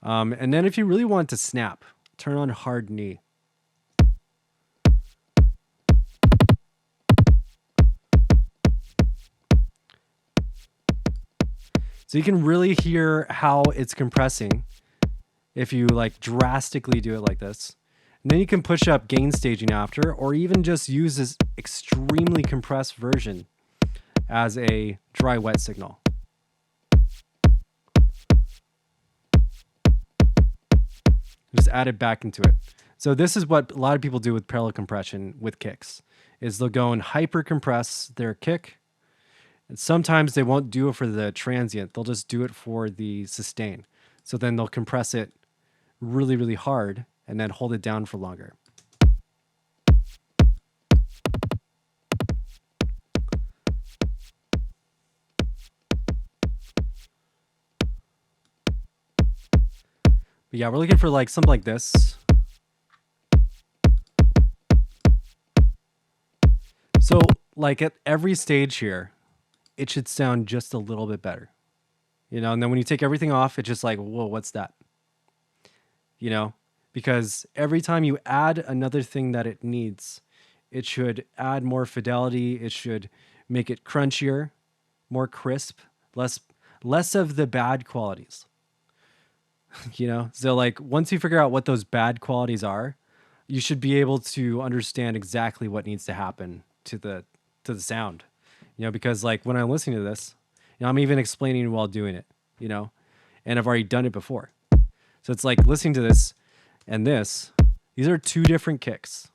And then if you really want to snap, turn on hard knee. So you can really hear how it's compressing if you like drastically do it like this. And then you can push up gain staging after, or even just use this extremely compressed version as a dry wet signal. Just add it back into it. So this is what a lot of people do with parallel compression with kicks, is they'll go and hyper compress their kick. And sometimes they won't do it for the transient. They'll just do it for the sustain. So then they'll compress it really, really hard and then hold it down for longer. But yeah, we're looking for like something like this. So like at every stage here, it should sound just a little bit better, you know? And then when you take everything off, it's just like, whoa, what's that? You know, because every time you add another thing that it needs, it should add more fidelity. It should make it crunchier, more crisp, less of the bad qualities, you know? So like once you figure out what those bad qualities are, you should be able to understand exactly what needs to happen to the sound. You know, because like when I'm listening to this, you know, I'm even explaining while doing it, you know, and I've already done it before. So it's like listening to this and this, these are two different kicks,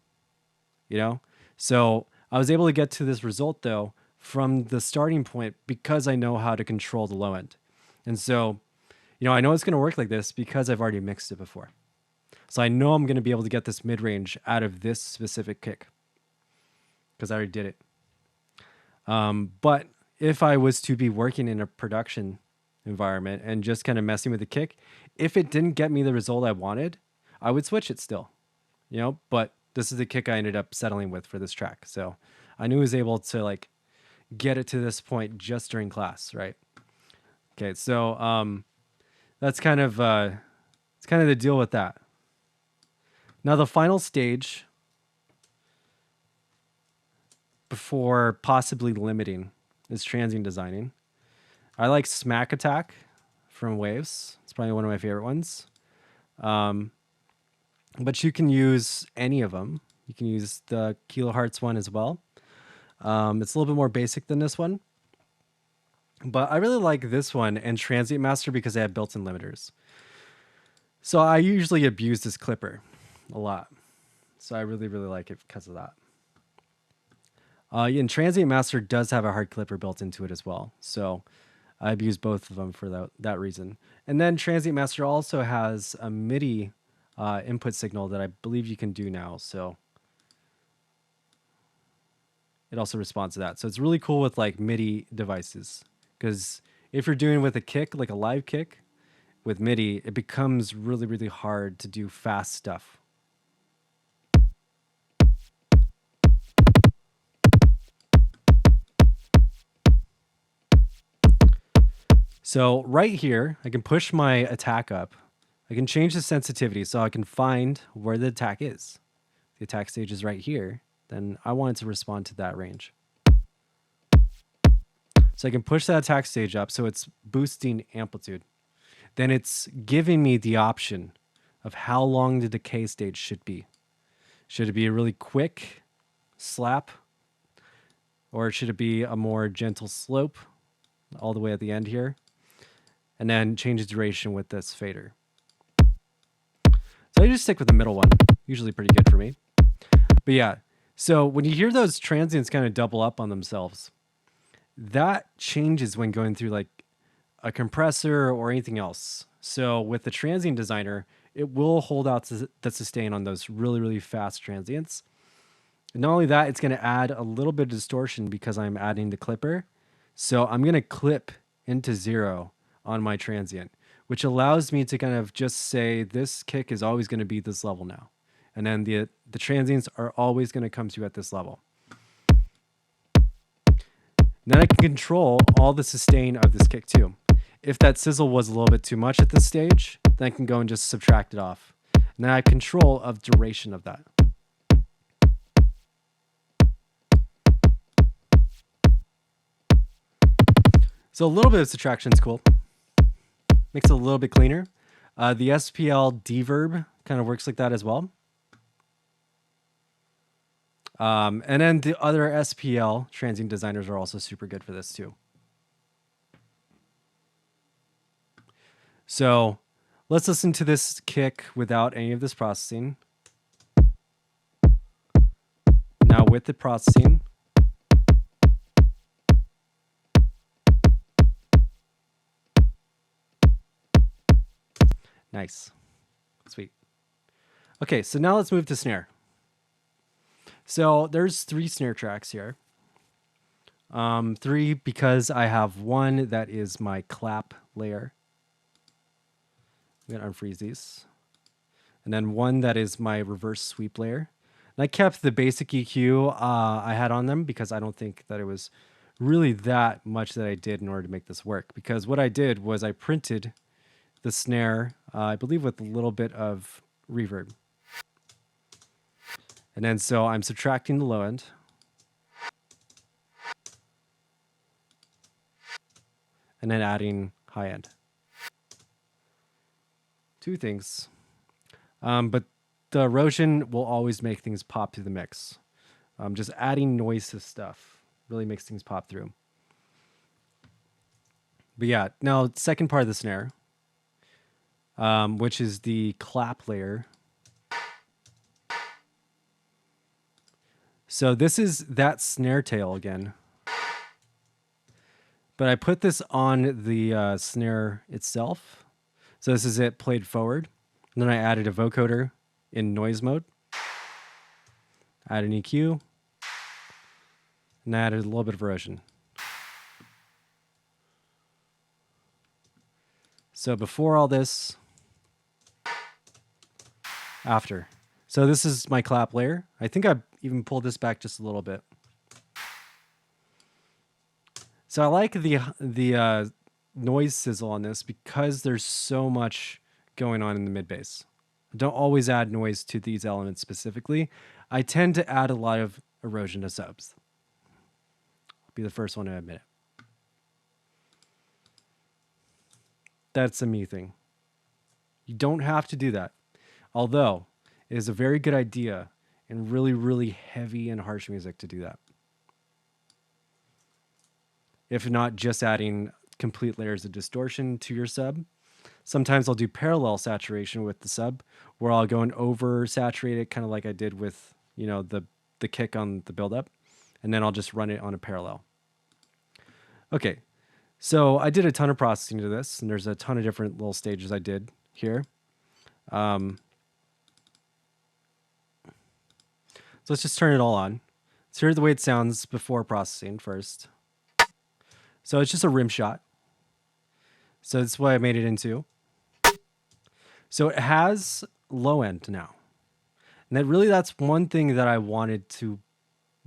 you know? So I was able to get to this result though from the starting point because I know how to control the low end. And so, you know, I know it's going to work like this because I've already mixed it before. So I know I'm going to be able to get this mid-range out of this specific kick because I already did it. But if I was to be working in a production environment and just kind of messing with the kick, if it didn't get me the result I wanted, I would switch it still, you know, but this is the kick I ended up settling with for this track. So I knew I was able to like get it to this point just during class. Right. Okay. So, that's kind of, it's kind of the deal with that. Now the final stage before possibly limiting is transient designing. I like Smack Attack from Waves. It's probably one of my favorite ones. But you can use any of them. You can use the kilohertz one as well. It's a little bit more basic than this one. But I really like this one and Transient Master because they have built-in limiters. So I usually abuse this clipper a lot. So I really, really like it because of that. And Transient Master does have a hard clipper built into it as well. So I've used both of them for that reason. And then Transient Master also has a MIDI input signal that I believe you can do now. So it also responds to that. So it's really cool with like MIDI devices, because if you're doing with a kick, like a live kick with MIDI, it becomes really, really hard to do fast stuff. So right here, I can push my attack up. I can change the sensitivity so I can find where the attack is. The attack stage is right here. Then I want it to respond to that range. So I can push that attack stage up so it's boosting amplitude. Then it's giving me the option of how long the decay stage should be. Should it be a really quick slap? Or should it be a more gentle slope all the way at the end here? And then change the duration with this fader. So I just stick with the middle one. Usually pretty good for me. But yeah, so when you hear those transients kind of double up on themselves, that changes when going through like a compressor or anything else. So with the transient designer, it will hold out the sustain on those really, really fast transients. And not only that, it's going to add a little bit of distortion because I'm adding the clipper. So I'm going to clip into 0 on my transient, which allows me to kind of just say this kick is always going to be this level now. And then the transients are always going to come to you at this level. Then I can control all the sustain of this kick too. If that sizzle was a little bit too much at this stage, then I can go and just subtract it off. And then I have control of duration of that. So a little bit of subtraction is cool. Makes it a little bit cleaner. The SPL deverb kind of works like that as well. And then the other SPL transient designers are also super good for this too. So let's listen to this kick without any of this processing. Now with the processing. Nice. Sweet. Okay, so now let's move to snare. So there's 3 snare tracks here. 3 because I have one that is my clap layer. I'm going to unfreeze these. And then one that is my reverse sweep layer. And I kept the basic EQ I had on them because I don't think that it was really that much that I did in order to make this work. Because what I did was I printed the snare, I believe with a little bit of reverb. And then so I'm subtracting the low end. And then adding high end. 2 things. But the erosion will always make things pop through the mix. Just adding noise to stuff really makes things pop through. But yeah, now second part of the snare, which is the clap layer. So this is that snare tail again. But I put this on the snare itself. So this is it played forward. And then I added a vocoder in noise mode. Add an EQ. And I added a little bit of erosion. So before all this, after. So this is my clap layer. I think I even pulled this back just a little bit. So I like the noise sizzle on this because there's so much going on in the mid bass. I don't always add noise to these elements specifically. I tend to add a lot of erosion to subs. I'll be the first one to admit it. That's a me thing. You don't have to do that. Although it is a very good idea in really, really heavy and harsh music to do that. If not just adding complete layers of distortion to your sub. Sometimes I'll do parallel saturation with the sub, where I'll go and over saturate it, kind of like I did with, the kick on the build-up. and then I'll just run it on a parallel. Okay, so I did a ton of processing to this, and there's a ton of different little stages I did here. So let's just turn it all on. So here's the way it sounds before processing first. So it's just a rim shot. So that's what I made it into. So it has low end now. And that's one thing that I wanted to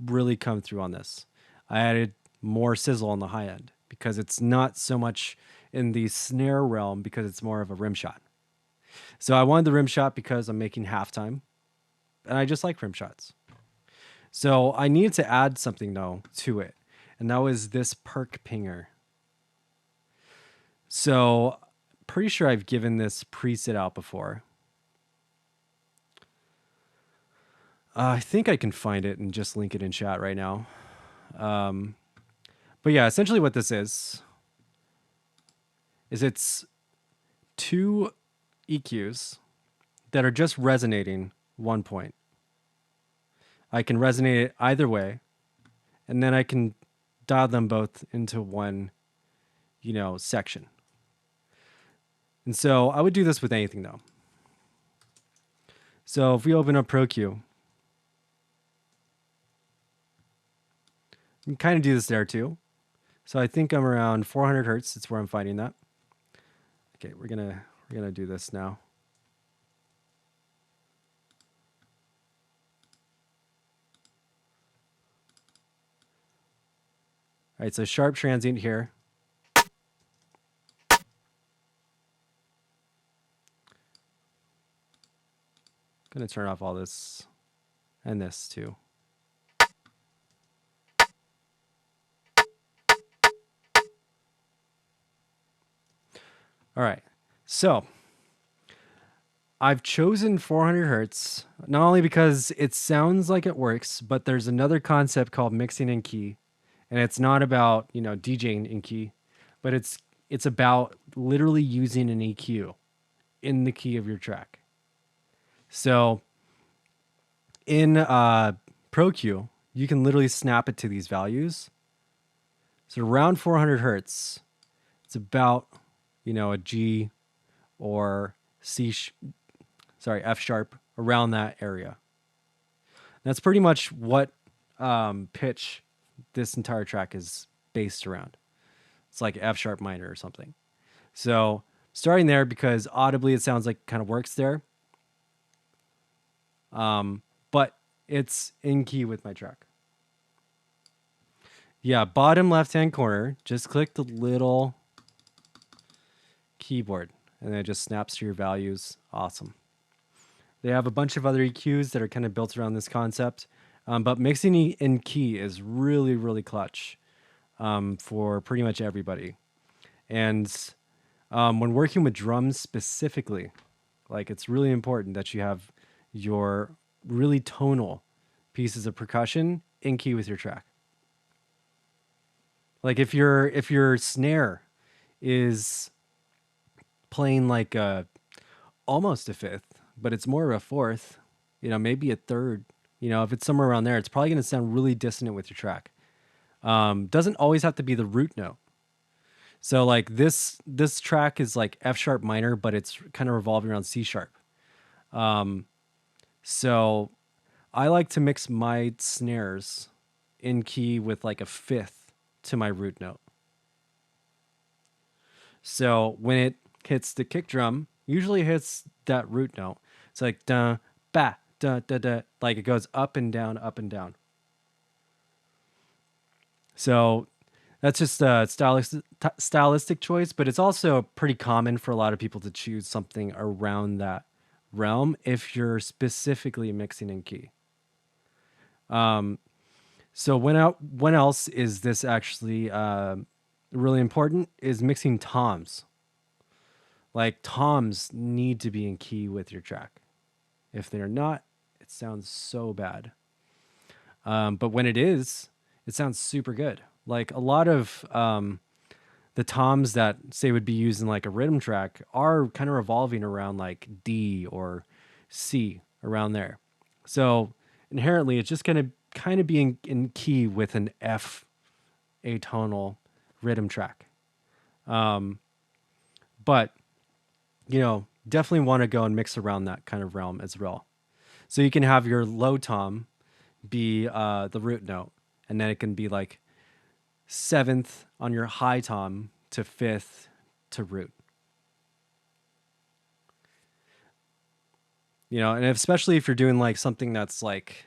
really come through on this. I added more sizzle on the high end because it's not so much in the snare realm because it's more of a rim shot. So I wanted the rim shot because I'm making halftime and I just like rim shots. So I needed to add something though to it. And that was this perk pinger. So pretty sure I've given this preset out before. I think I can find it and just link it in chat right now. But yeah, essentially what this is it's two EQs that are just resonating one point. I can resonate it either way, and then I can dial them both into one, section. And so I would do this with anything though. So if we open up ProQ, you can kind of do this there too. So I think I'm around 400 hertz. That's where I'm finding that. Okay, we're gonna do this now. All right, so sharp transient here. Gonna turn off all this and this too. All right, so I've chosen 400 hertz, not only because it sounds like it works, but there's another concept called mixing in key. And it's not about, DJing in key, but it's about literally using an EQ in the key of your track. So in ProQ, you can literally snap it to these values. So around 400 hertz, it's about, a G or F sharp, around that area. That's pretty much what pitch this entire track is based around. It's like F sharp minor or something. So starting there because audibly it sounds like it kind of works there. But it's in key with my track. Yeah, bottom left-hand corner, just click the little keyboard and then it just snaps to your values. Awesome. They have a bunch of other EQs that are kind of built around this concept. But mixing in key is really, really clutch for pretty much everybody. And when working with drums specifically, like it's really important that you have your really tonal pieces of percussion in key with your track. Like if your snare is playing like almost a fifth, but it's more of a fourth, maybe a third, if it's somewhere around there, it's probably going to sound really dissonant with your track. Doesn't always have to be the root note. So like this track is like F sharp minor, but it's kind of revolving around C sharp. So I like to mix my snares in key with like a fifth to my root note. So when it hits the kick drum, usually it hits that root note. It's like da ba da da da, like it goes up and down, up and down. So that's just a stylistic choice, but it's also pretty common for a lot of people to choose something around that realm if you're specifically mixing in key. So when else is this actually really important is mixing toms. Like toms need to be in key with your track. If they're not, it sounds so bad. But when it is, it sounds super good. Like a lot of the toms that say would be used in like a rhythm track are kind of revolving around like D or C, around there. So inherently it's just going to kind of be in key with an F atonal rhythm track. But, definitely want to go and mix around that kind of realm as well. So you can have your low tom be the root note, and then it can be like seventh on your high tom to fifth to root. And especially if you're doing like something that's like,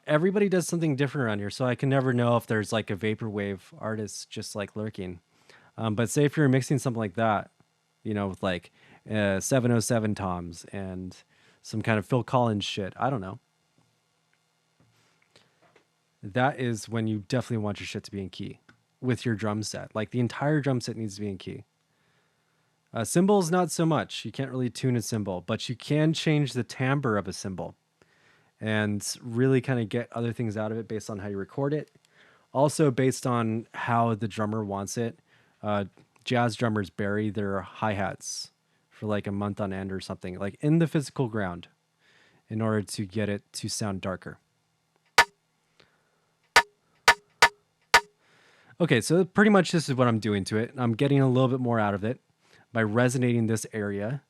everybody does something different around here, so I can never know if there's like a vaporwave artist just like lurking. But say if you're mixing something like that, with like 707 toms and some kind of Phil Collins shit, I don't know. That is when you definitely want your shit to be in key with your drum set. Like the entire drum set needs to be in key. Cymbals, not so much. You can't really tune a cymbal, but you can change the timbre of a cymbal and really kind of get other things out of it based on how you record it. Also based on how the drummer wants it. Jazz drummers bury their hi-hats for like a month on end or something, like in the physical ground, in order to get it to sound darker. Okay, so pretty much this is what I'm doing to it. I'm getting a little bit more out of it by resonating this area.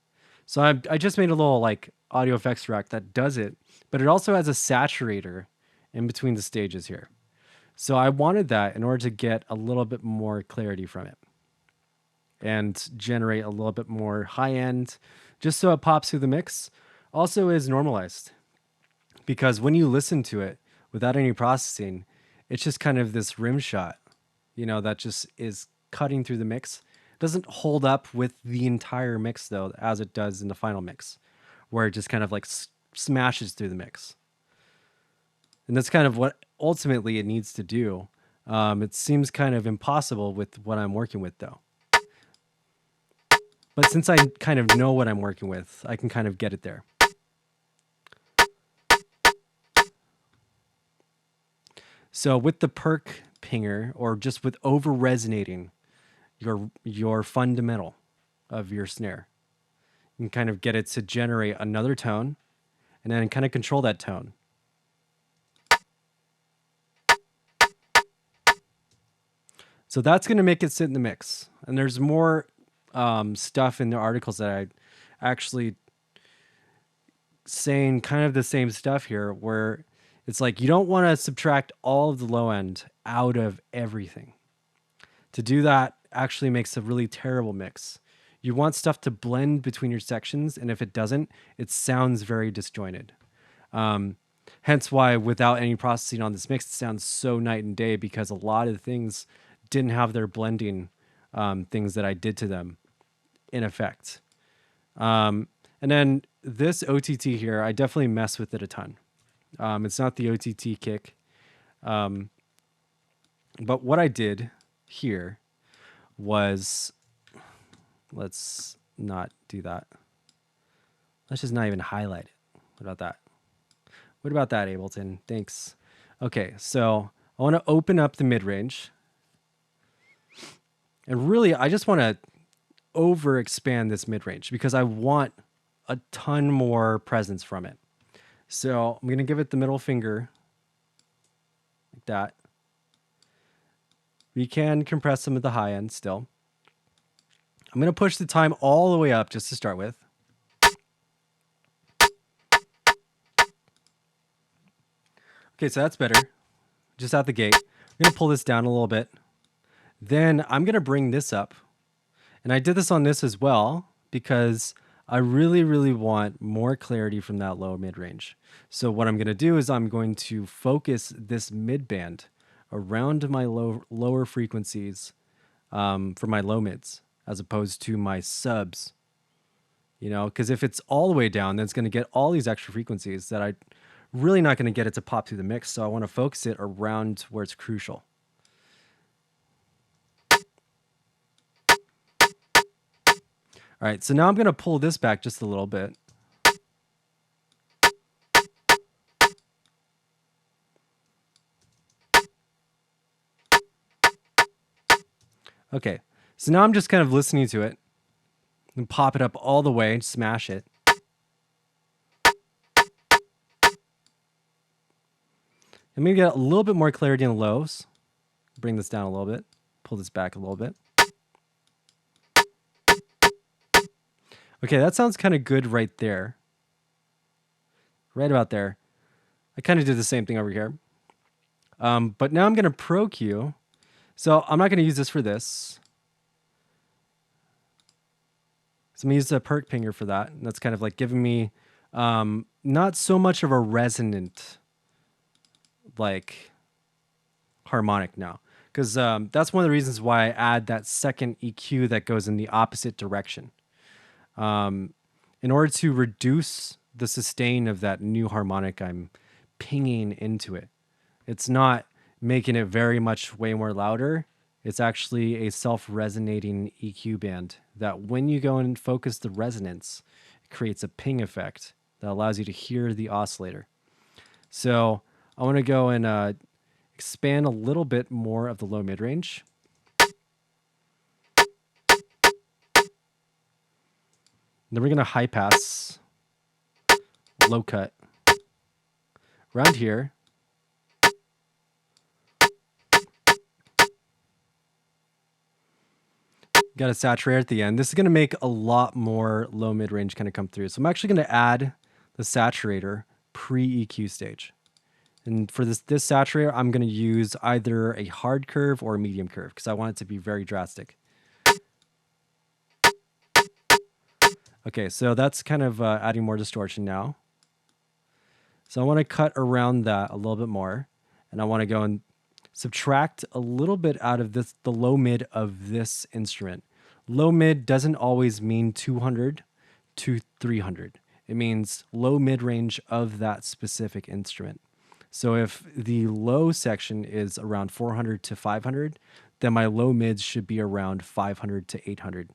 So I just made a little like audio effects rack that does it, but it also has a saturator in between the stages here. So I wanted that in order to get a little bit more clarity from it and generate a little bit more high end, just so it pops through the mix. Also is normalized, because when you listen to it without any processing, it's just kind of this rim shot, that just is cutting through the mix. It doesn't hold up with the entire mix though, as it does in the final mix, where it just kind of like smashes through the mix. And that's kind of what ultimately it needs to do. It seems kind of impossible with what I'm working with though. But since I kind of know what I'm working with, I can kind of get it there. So with the perk pinger, or just with over resonating your fundamental of your snare, you can kind of get it to generate another tone and then kind of control that tone. So that's going to make it sit in the mix. And there's more stuff in the articles that I actually saying kind of the same stuff here, where it's like you don't want to subtract all of the low end out of everything. To do that actually makes a really terrible mix. You want stuff to blend between your sections, and if it doesn't, it sounds very disjointed. Hence why without any processing on this mix, it sounds so night and day, because a lot of the things didn't have their blending things that I did to them in effect. And then this OTT here, I definitely mess with it a ton. It's not the OTT kick. But what I did here was, let's not do that. Let's just not even highlight it. What about that? What about that, Ableton? Thanks. Okay, so I want to open up the mid-range. And really, I just want to over expand this mid-range because I want a ton more presence from it. So I'm going to give it the middle finger like that. We can compress some of the high end still. I'm going to push the time all the way up just to start with. Okay, so that's better. Just out the gate. I'm going to pull this down a little bit. Then I'm going to bring this up. And I did this on this as well because I really, really want more clarity from that low mid-range. So what I'm going to do is I'm going to focus this mid-band around my lower frequencies for my low mids, as opposed to my subs. Because if it's all the way down, then it's going to get all these extra frequencies that I really not going to get it to pop through the mix. So I want to focus it around where it's crucial. All right, so now I'm going to pull this back just a little bit. Okay, so now I'm just kind of listening to it and pop it up all the way and smash it. I'm going to get a little bit more clarity in the lows. Bring this down a little bit. Pull this back a little bit. Okay, that sounds kind of good right there. Right about there. I kind of did the same thing over here. But now I'm going to Pro Q. So I'm not going to use this for this. So I'm going to use the perk pinger for that. And that's kind of like giving me not so much of a resonant like harmonic now. Because that's one of the reasons why I add that second EQ that goes in the opposite direction. In order to reduce the sustain of that new harmonic I'm pinging into it. It's not making it very much way more louder. It's actually a self-resonating EQ band that when you go and focus the resonance, it creates a ping effect that allows you to hear the oscillator. So I want to go and expand a little bit more of the low mid-range. Then we're going to high pass, low cut. Around here, got a saturator at the end. This is going to make a lot more low mid-range kind of come through. So I'm actually going to add the saturator pre-EQ stage. And for this saturator, I'm going to use either a hard curve or a medium curve because I want it to be very drastic. Okay, so that's kind of adding more distortion now. So I want to cut around that a little bit more. And I want to go and subtract a little bit out of the low mid of this instrument. Low mid doesn't always mean 200 to 300. It means low mid range of that specific instrument. So if the low section is around 400 to 500, then my low mids should be around 500 to 800.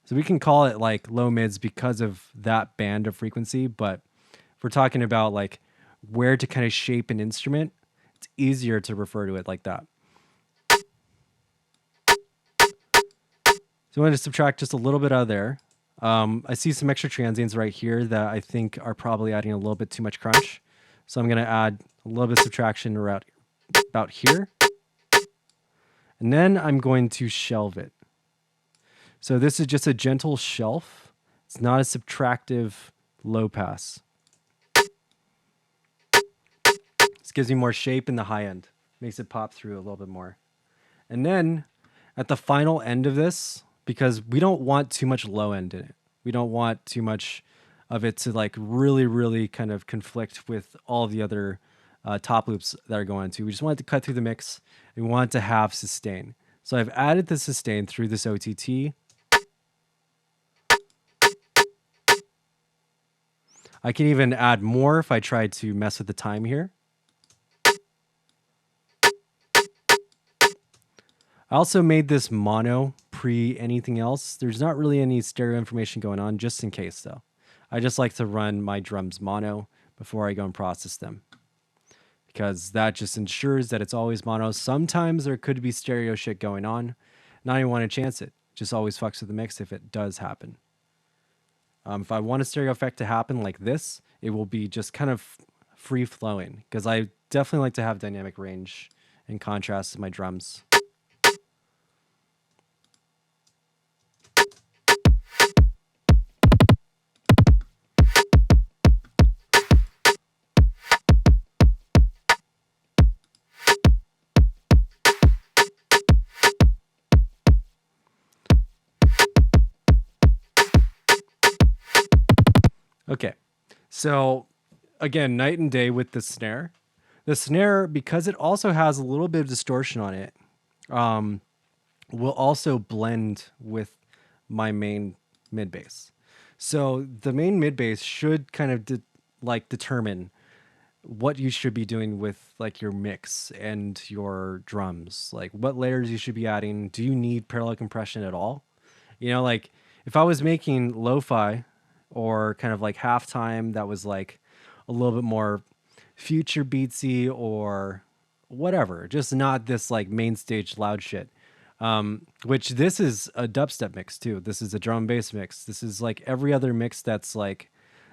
So we can call it like low mids because of that band of frequency, but if we're talking about like where to kind of shape an instrument, it's easier to refer to it like that. So I'm going to subtract just a little bit out of there. I see some extra transients right here that I think are probably adding a little bit too much crunch. So I'm going to add a little bit of subtraction around about here. And then I'm going to shelve it. So this is just a gentle shelf. It's not a subtractive low pass. This gives me more shape in the high end. Makes it pop through a little bit more. And then at the final end of this, because we don't want too much low end in it. We don't want too much of it to like really, really kind of conflict with all the other top loops that are going to. We just want it to cut through the mix. We want it to have sustain. So I've added the sustain through this OTT. I can even add more if I try to mess with the time here. I also made this mono pre anything else. There's not really any stereo information going on, just in case though. I just like to run my drums mono before I go and process them, because that just ensures that it's always mono. Sometimes there could be stereo shit going on. Not even want to chance it. Just always fucks with the mix if it does happen. If I want a stereo effect to happen like this, it will be just kind of free flowing, because I definitely like to have dynamic range in contrast to my drums. Okay, so again, night and day with the snare. The snare, because it also has a little bit of distortion on it, will also blend with my main mid bass. So the main mid bass should kind of determine what you should be doing with like your mix and your drums, like what layers you should be adding. Do you need parallel compression at all? You know, like if I was making lo-fi or kind of like halftime that was like a little bit more future beatsy or whatever, just not this like main stage loud shit. Which this is a dubstep mix too. This is a drum and bass mix. This is like every other mix that's like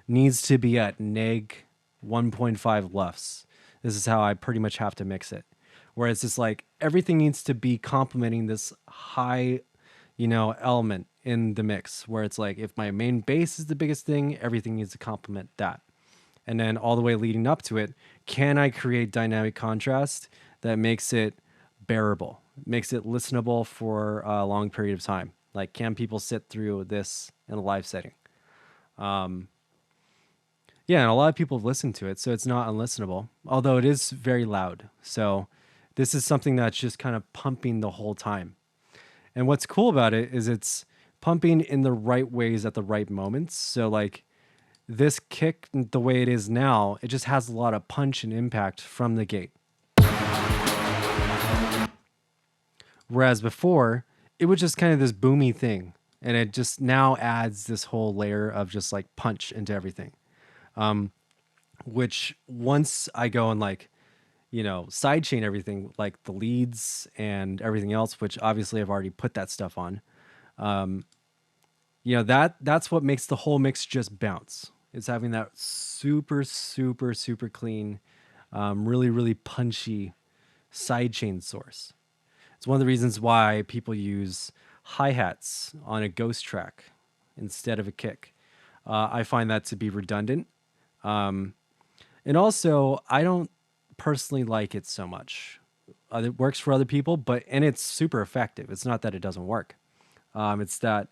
needs to be at neg 1.5 lefts. This is how I pretty much have to mix it. Where it's just like everything needs to be complementing this high, element in the mix. Where it's like if my main bass is the biggest thing, everything needs to complement that. And then all the way leading up to it, can I create dynamic contrast that makes it bearable, makes it listenable for a long period of time? Like, can people sit through this in a live setting? Yeah, and a lot of people have listened to it, so it's not unlistenable, although it is very loud. So this is something that's just kind of pumping the whole time. And what's cool about it is it's pumping in the right ways at the right moments. So like this kick, the way it is now, it just has a lot of punch and impact from the gate. Whereas before, it was just kind of this boomy thing. And it just now adds this whole layer of just like punch into everything. Which once I go and like, sidechain everything, like the leads and everything else, which obviously I've already put that stuff on. That's what makes the whole mix just bounce. It's having that super, super, super clean, really, really punchy sidechain source. It's one of the reasons why people use hi-hats on a ghost track instead of a kick. I find that to be redundant. And also, I don't personally like it so much. It works for other people, and it's super effective. It's not that it doesn't work. It's that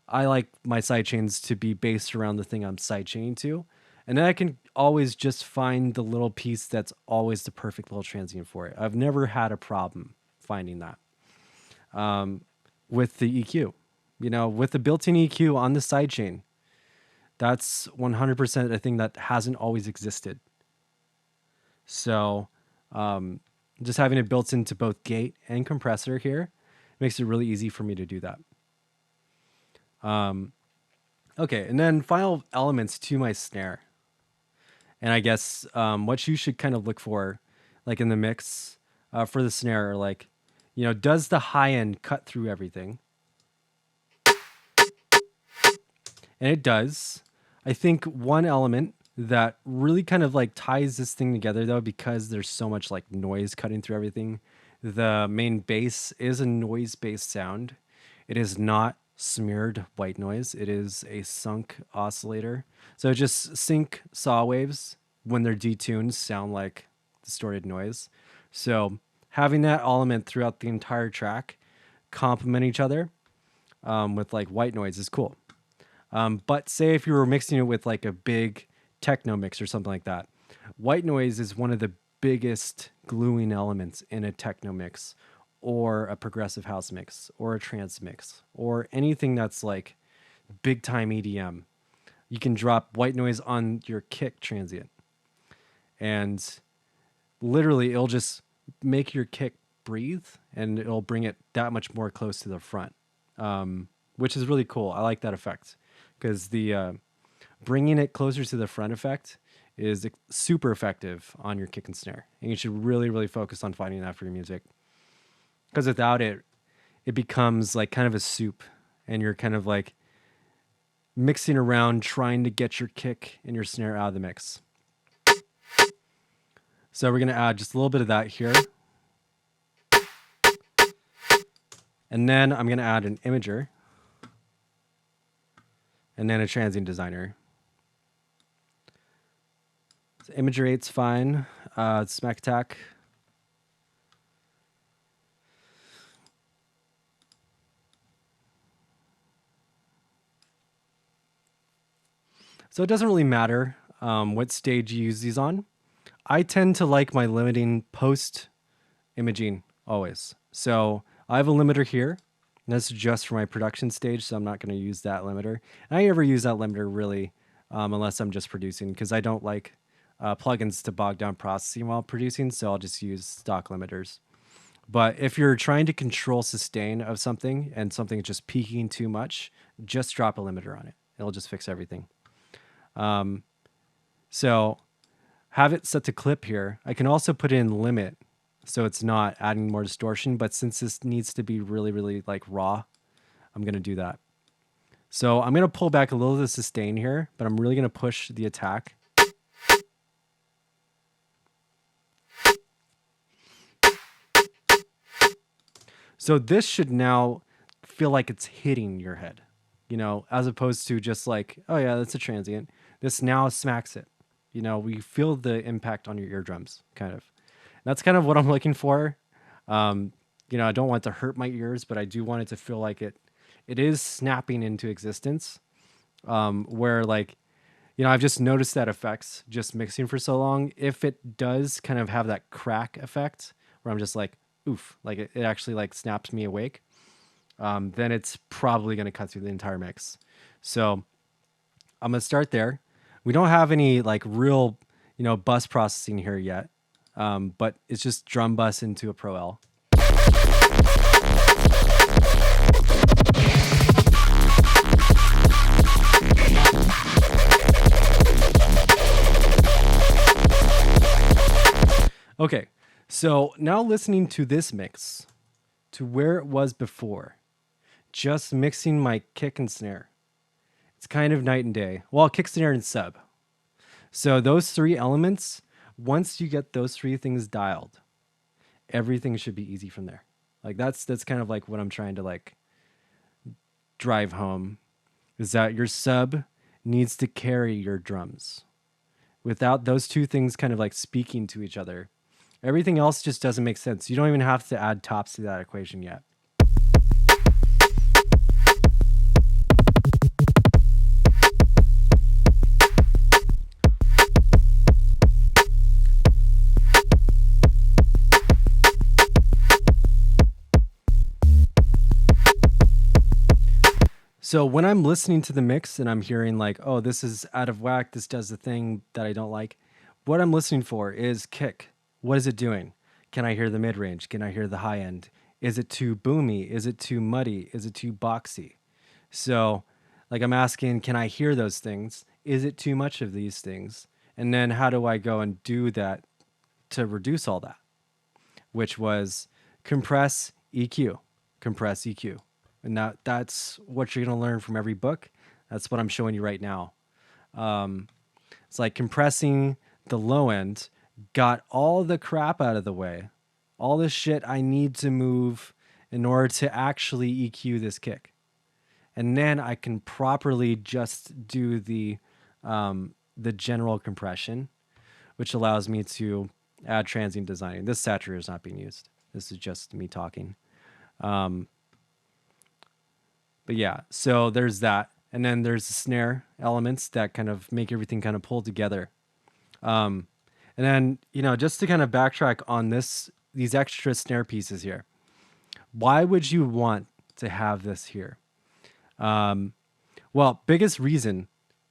I like my sidechains to be based around the thing I'm sidechaining to. And then I can always just find the little piece that's always the perfect little transient for it. I've never had a problem finding that. With the EQ, with the built-in EQ on the sidechain, that's 100% a thing that hasn't always existed. So just having it built into both gate and compressor here makes it really easy for me to do that. Okay, and then final elements to my snare. And I guess what you should kind of look for, like in the mix for the snare, like, does the high end cut through everything? And it does. I think one element that really kind of like ties this thing together, though, because there's so much like noise cutting through everything, the main bass is a noise-based sound. It is not smeared white noise. It is a sunk oscillator. So just sync saw waves when they're detuned sound like distorted noise. So having that element throughout the entire track complement each other with like white noise is cool. But say if you were mixing it with like a big techno mix or something like that, white noise is one of the biggest gluing elements in a techno mix or a progressive house mix or a trance mix or anything that's like big time EDM. You can drop white noise on your kick transient and literally it'll just make your kick breathe and it'll bring it that much more close to the front, which is really cool. I like that effect because the bringing it closer to the front effect is super effective on your kick and snare. And you should really, really focus on finding that for your music. Because without it, it becomes like kind of a soup and you're kind of like mixing around trying to get your kick and your snare out of the mix. So we're going to add just a little bit of that here. And then I'm going to add an imager. And then a transient designer. So imager 8's fine. Smack attack. So it doesn't really matter what stage you use these on. I tend to like my limiting post imaging always. So I have a limiter here. And that's just for my production stage, so I'm not going to use that limiter. And I never use that limiter really unless I'm just producing because I don't like plugins to bog down processing while producing, so I'll just use stock limiters. But if you're trying to control sustain of something and something is just peaking too much, just drop a limiter on it. It'll just fix everything. So have it set to clip here. I can also put in limit so it's not adding more distortion, but since this needs to be really, really like raw, I'm going to do that. So I'm going to pull back a little of the sustain here, but I'm really going to push the attack. So this should now feel like it's hitting your head, as opposed to just like, oh yeah, that's a transient. This now smacks it. We feel the impact on your eardrums, kind of. That's kind of what I'm looking for. Um, I don't want it to hurt my ears, but I do want it to feel like it is snapping into existence. Where like, I've just noticed that effects just mixing for so long. If it does kind of have that crack effect where I'm just like, oof, like it actually like snaps me awake, then it's probably going to cut through the entire mix. So I'm going to start there. We don't have any like real, bus processing here yet, but it's just drum bus into a Pro L. Okay, so now listening to this mix to where it was before, just mixing my kick and snare. It's kind of night and day. Well, kick, snare, and sub. So those three elements, once you get those three things dialed, everything should be easy from there. Like that's kind of like what I'm trying to like drive home, is that your sub needs to carry your drums. Without those two things kind of like speaking to each other, everything else just doesn't make sense. You don't even have to add tops to that equation yet. So when I'm listening to the mix and I'm hearing like, oh, this is out of whack, this does the thing that I don't like, what I'm listening for is kick. What is it doing? Can I hear the mid-range? Can I hear the high end? Is it too boomy? Is it too muddy? Is it too boxy? So like I'm asking, can I hear those things? Is it too much of these things? And then how do I go and do that to reduce all that? Which was compress, EQ, compress, EQ. And that's what you're going to learn from every book. That's what I'm showing you right now. It's like compressing the low end, got all the crap out of the way, all the shit I need to move in order to actually EQ this kick. And then I can properly just do the general compression, which allows me to add transient designing. This saturator is not being used. This is just me talking. But yeah, so there's that. And then there's the snare elements that kind of make everything kind of pull together. And then, just to kind of backtrack on these extra snare pieces here, why would you want to have this here? Well, biggest reason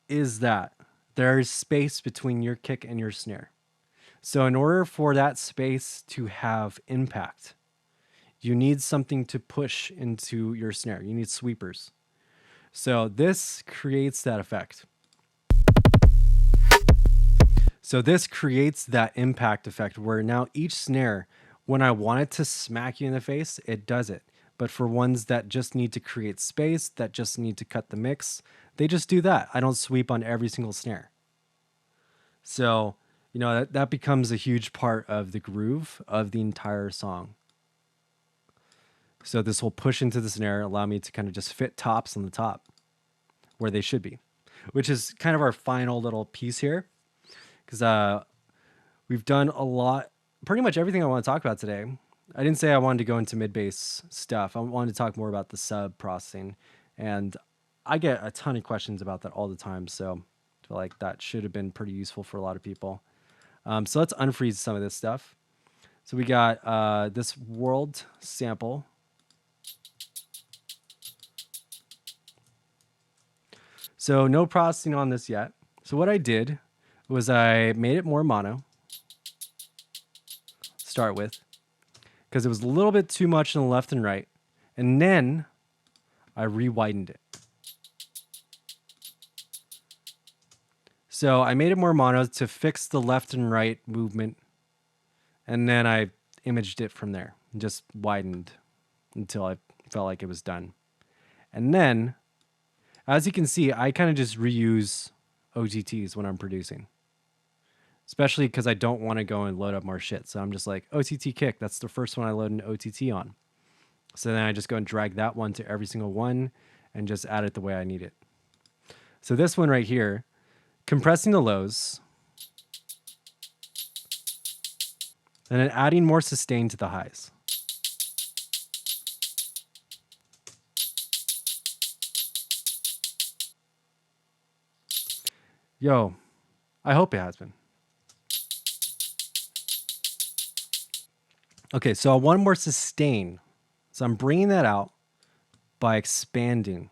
is that there's space between your kick and your snare. So in order for that space to have impact, you need something to push into your snare. You need sweepers. So this creates that effect. So this creates that impact effect where now each snare, when I want it to smack you in the face, it does it. But for ones that just need to create space, that just need to cut the mix, they just do that. I don't sweep on every single snare. So, that becomes a huge part of the groove of the entire song. So this will push into the snare, allow me to kind of just fit tops on the top where they should be, which is kind of our final little piece here. Because we've done a lot, pretty much everything I want to talk about today. I didn't say I wanted to go into mid-bass stuff. I wanted to talk more about the sub processing. And I get a ton of questions about that all the time. So I feel like that should have been pretty useful for a lot of people. So let's unfreeze some of this stuff. So we got this world sample. So no processing on this yet. So what I did was I made it more mono, start with, because it was a little bit too much on the left and right. And then I re-widened it. So I made it more mono to fix the left and right movement. And then I imaged it from there and just widened until I felt like it was done. And then, as you can see, I kind of just reuse OTTs when I'm producing. Especially because I don't want to go and load up more shit. So I'm just like, OTT kick, that's the first one I load an OTT on. So then I just go and drag that one to every single one and just add it the way I need it. So this one right here, compressing the lows, and then adding more sustain to the highs. Yo, I hope it has been. Okay, so I want more sustain. So I'm bringing that out by expanding,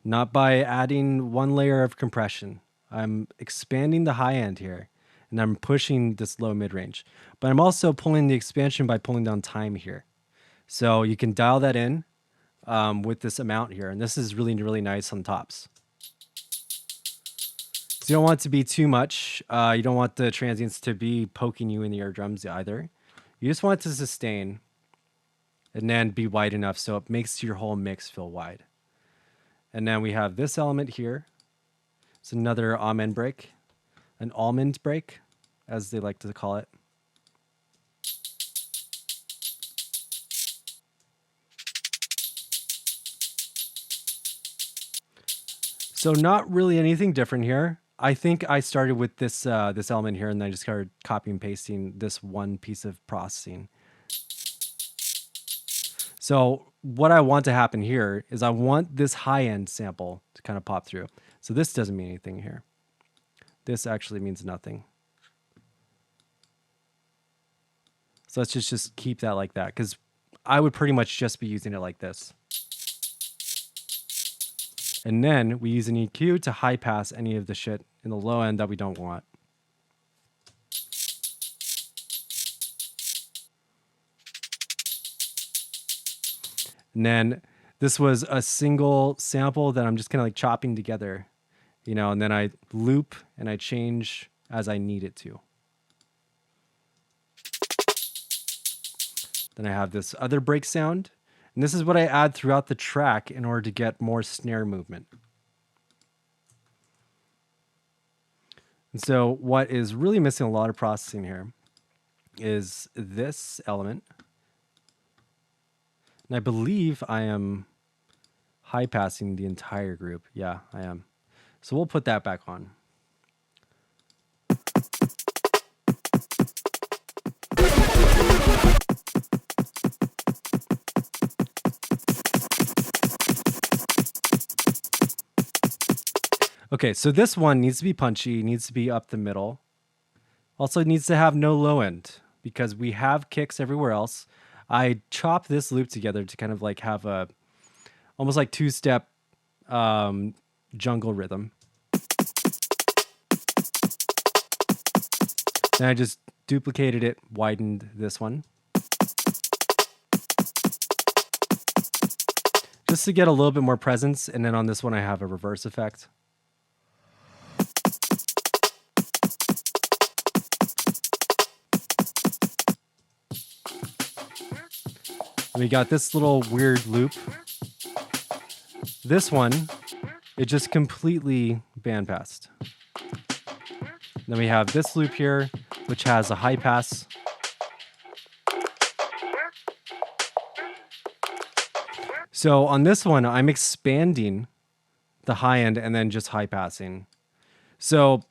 not by adding one layer of compression. I'm expanding the high end here, and I'm pushing this low mid-range. But I'm also pulling the expansion by pulling down time here. So you can dial that in with this amount here, and this is really, really nice on tops. So you don't want it to be too much. You don't want the transients to be poking you in the eardrums either. You just want it to sustain and then be wide enough so it makes your whole mix feel wide. And then we have this element here. It's another almond break, an almond break, as they like to call it. So not really anything different here. I think I started with this this element here, and then I just started copying and pasting this one piece of processing. So what I want to happen here is I want this high-end sample to kind of pop through. So this doesn't mean anything here. This actually means nothing. So let's just keep that like that, because I would pretty much just be using it like this. And then we use an EQ to high pass any of the shit in the low end that we don't want. And then this was a single sample that I'm just kind of like chopping together, you know, and then I loop and I change as I need it to. Then I have this other break sound. And this is what I add throughout the track in order to get more snare movement. And so what is really missing a lot of processing here is this element. And I believe I am high passing the entire group. Yeah, I am. So we'll put that back on. Okay, so this one needs to be punchy, needs to be up the middle. Also needs to have no low end because we have kicks everywhere else. I chop this loop together to kind of like have a almost like two-step jungle rhythm. And I just duplicated it, widened this one. Just to get a little bit more presence, and then on this one I have a reverse effect. And we got this little weird loop. This one, it just completely bandpassed. Then we have this loop here, which has a high pass. So on this one, I'm expanding the high end and then just high passing. So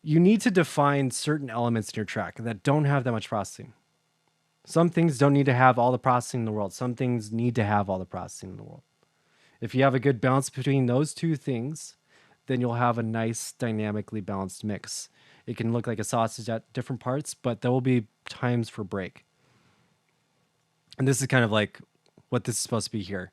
you need to define certain elements in your track that don't have that much processing. Some things don't need to have all the processing in the world. Some things need to have all the processing in the world. If you have a good balance between those two things, then you'll have a nice dynamically balanced mix. It can look like a sausage at different parts, but there will be times for break. And this is kind of like what this is supposed to be here.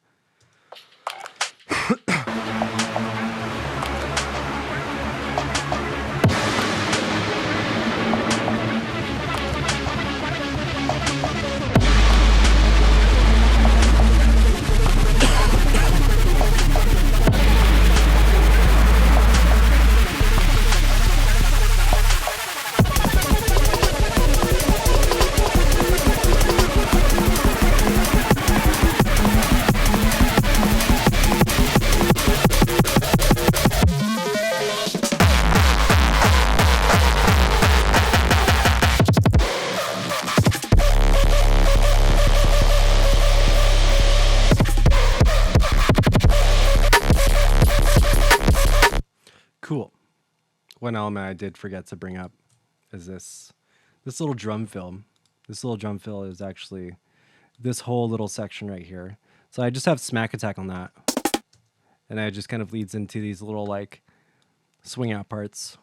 Cool. One element I did forget to bring up is this little drum fill. This little drum fill is actually this whole little section right here. So I just have smack attack on that. And it just kind of leads into these little like swing out parts.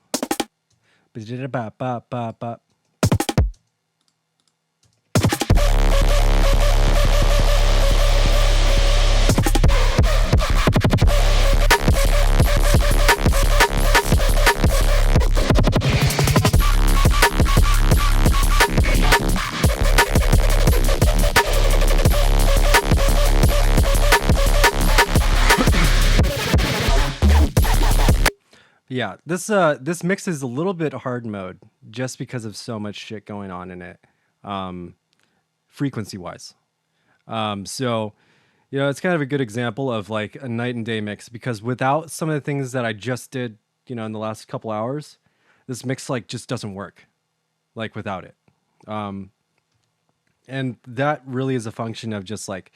Yeah, this mix is a little bit hard mode just because of so much shit going on in it, frequency wise. So it's kind of a good example of like a night and day mix because without some of the things that I just did, in the last couple hours, this mix like just doesn't work, like without it. And that really is a function of just like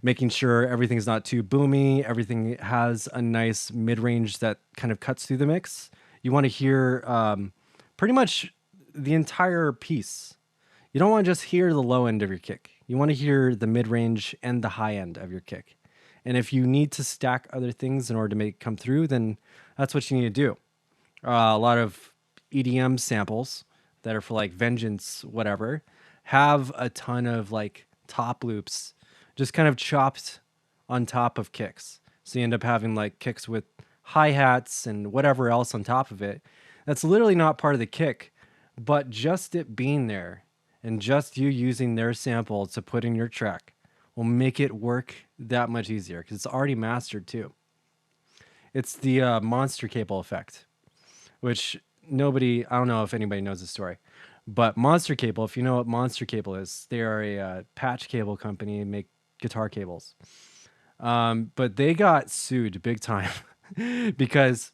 making sure everything's not too boomy. Everything has a nice mid-range that kind of cuts through the mix. You want to hear pretty much the entire piece. You don't want to just hear the low end of your kick. You want to hear the mid-range and the high end of your kick. And if you need to stack other things in order to make it come through, then that's what you need to do. A lot of EDM samples that are for like Vengeance, whatever, have a ton of like top loops just kind of chopped on top of kicks. So you end up having like kicks with hi-hats and whatever else on top of it. That's literally not part of the kick, but just it being there and just you using their sample to put in your track will make it work that much easier because it's already mastered too. It's the monster cable effect, which I don't know if anybody knows the story, but Monster Cable, if you know what Monster Cable is, they are a patch cable company and make guitar cables. But they got sued big time because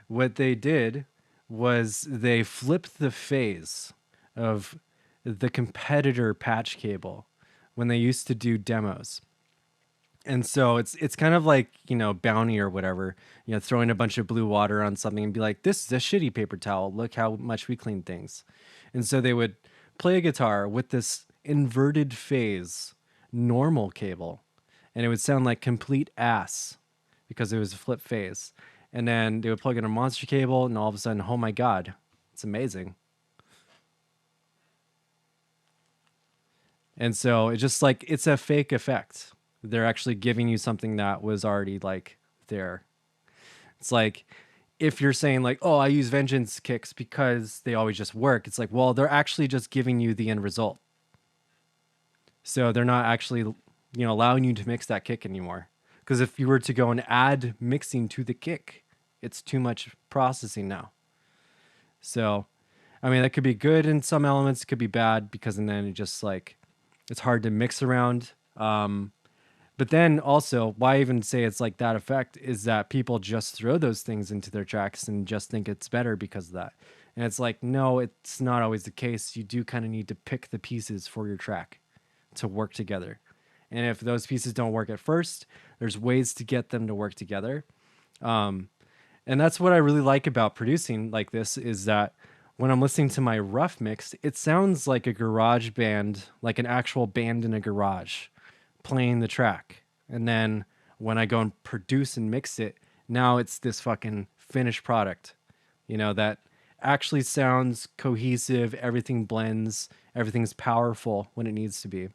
what they did was they flipped the phase of the competitor patch cable when they used to do demos. And so it's kind of like, Bounty or whatever, throwing a bunch of blue water on something and be like, this is a shitty paper towel. Look how much we clean things. And so they would play a guitar with this inverted phase normal cable, and it would sound like complete ass because it was a flip phase. And then they would plug in a monster cable, and all of a sudden, oh my God, it's amazing. And so it's just like, it's a fake effect. They're actually giving you something that was already like there. It's like, if you're saying like, oh, I use Vengeance kicks because they always just work. It's like, well, they're actually just giving you the end result. So they're not actually, allowing you to mix that kick anymore. Because if you were to go and add mixing to the kick, it's too much processing now. So, I mean, that could be good in some elements, it could be bad because and then it just like, it's hard to mix around. But then also, why even say it's like that effect is that people just throw those things into their tracks and just think it's better because of that. And it's like, no, it's not always the case. You do kind of need to pick the pieces for your track to work together. And if those pieces don't work at first, there's ways to get them to work together. And that's what I really like about producing like this is that when I'm listening to my rough mix, it sounds like a garage band, like an actual band in a garage playing the track. And then when I go and produce and mix it, now it's this fucking finished product, that actually sounds cohesive. Everything blends. Everything's powerful when it needs to be.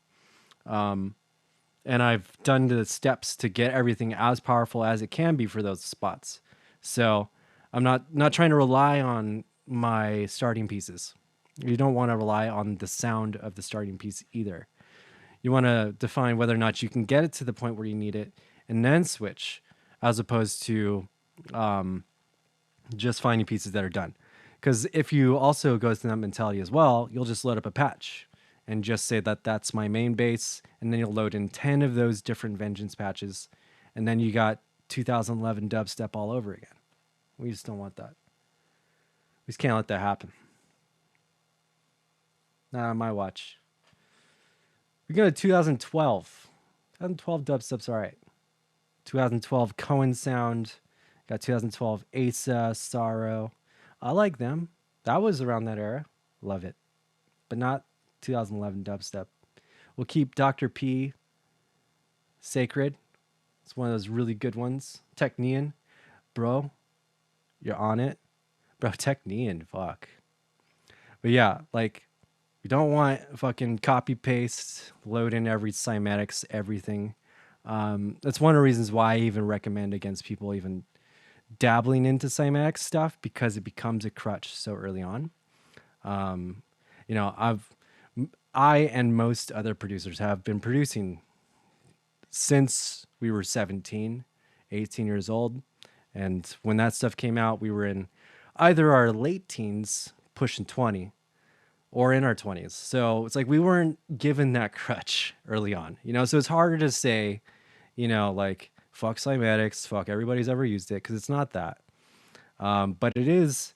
And I've done the steps to get everything as powerful as it can be for those spots. So I'm not trying to rely on my starting pieces. You don't want to rely on the sound of the starting piece either. You want to define whether or not you can get it to the point where you need it and then switch, as opposed to just finding pieces that are done. Because if you also go to that mentality as well, you'll just load up a patch and just say that that's my main base, and then you'll load in 10 of those different Vengeance patches, and then you got 2011 dubstep all over again. We just don't want that. We just can't let that happen. Not on my watch. We go to 2012. 2012 dubstep's all right. 2012 Cohen sound, Got 2012 Asa, Sorrow. I like them. That was around that era. Love it. But not 2011 dubstep. We'll keep Dr. P, Sacred. It's one of those really good ones. Technian. Bro, you're on it. Bro, Technian, fuck. But yeah, like, we don't want fucking copy paste, load in every cymatics, everything. That's one of the reasons why I even recommend against people even dabbling into cymatic stuff, because it becomes a crutch so early on. Um, you know, I and most other producers have been producing since we were 17, 18 years old. And when that stuff came out, we were in either our late teens, pushing 20, or in our 20s. So it's like we weren't given that crutch early on, you know? So it's harder to say, you know, like, fuck cymatics, fuck everybody's ever used it, because it's not that. But it is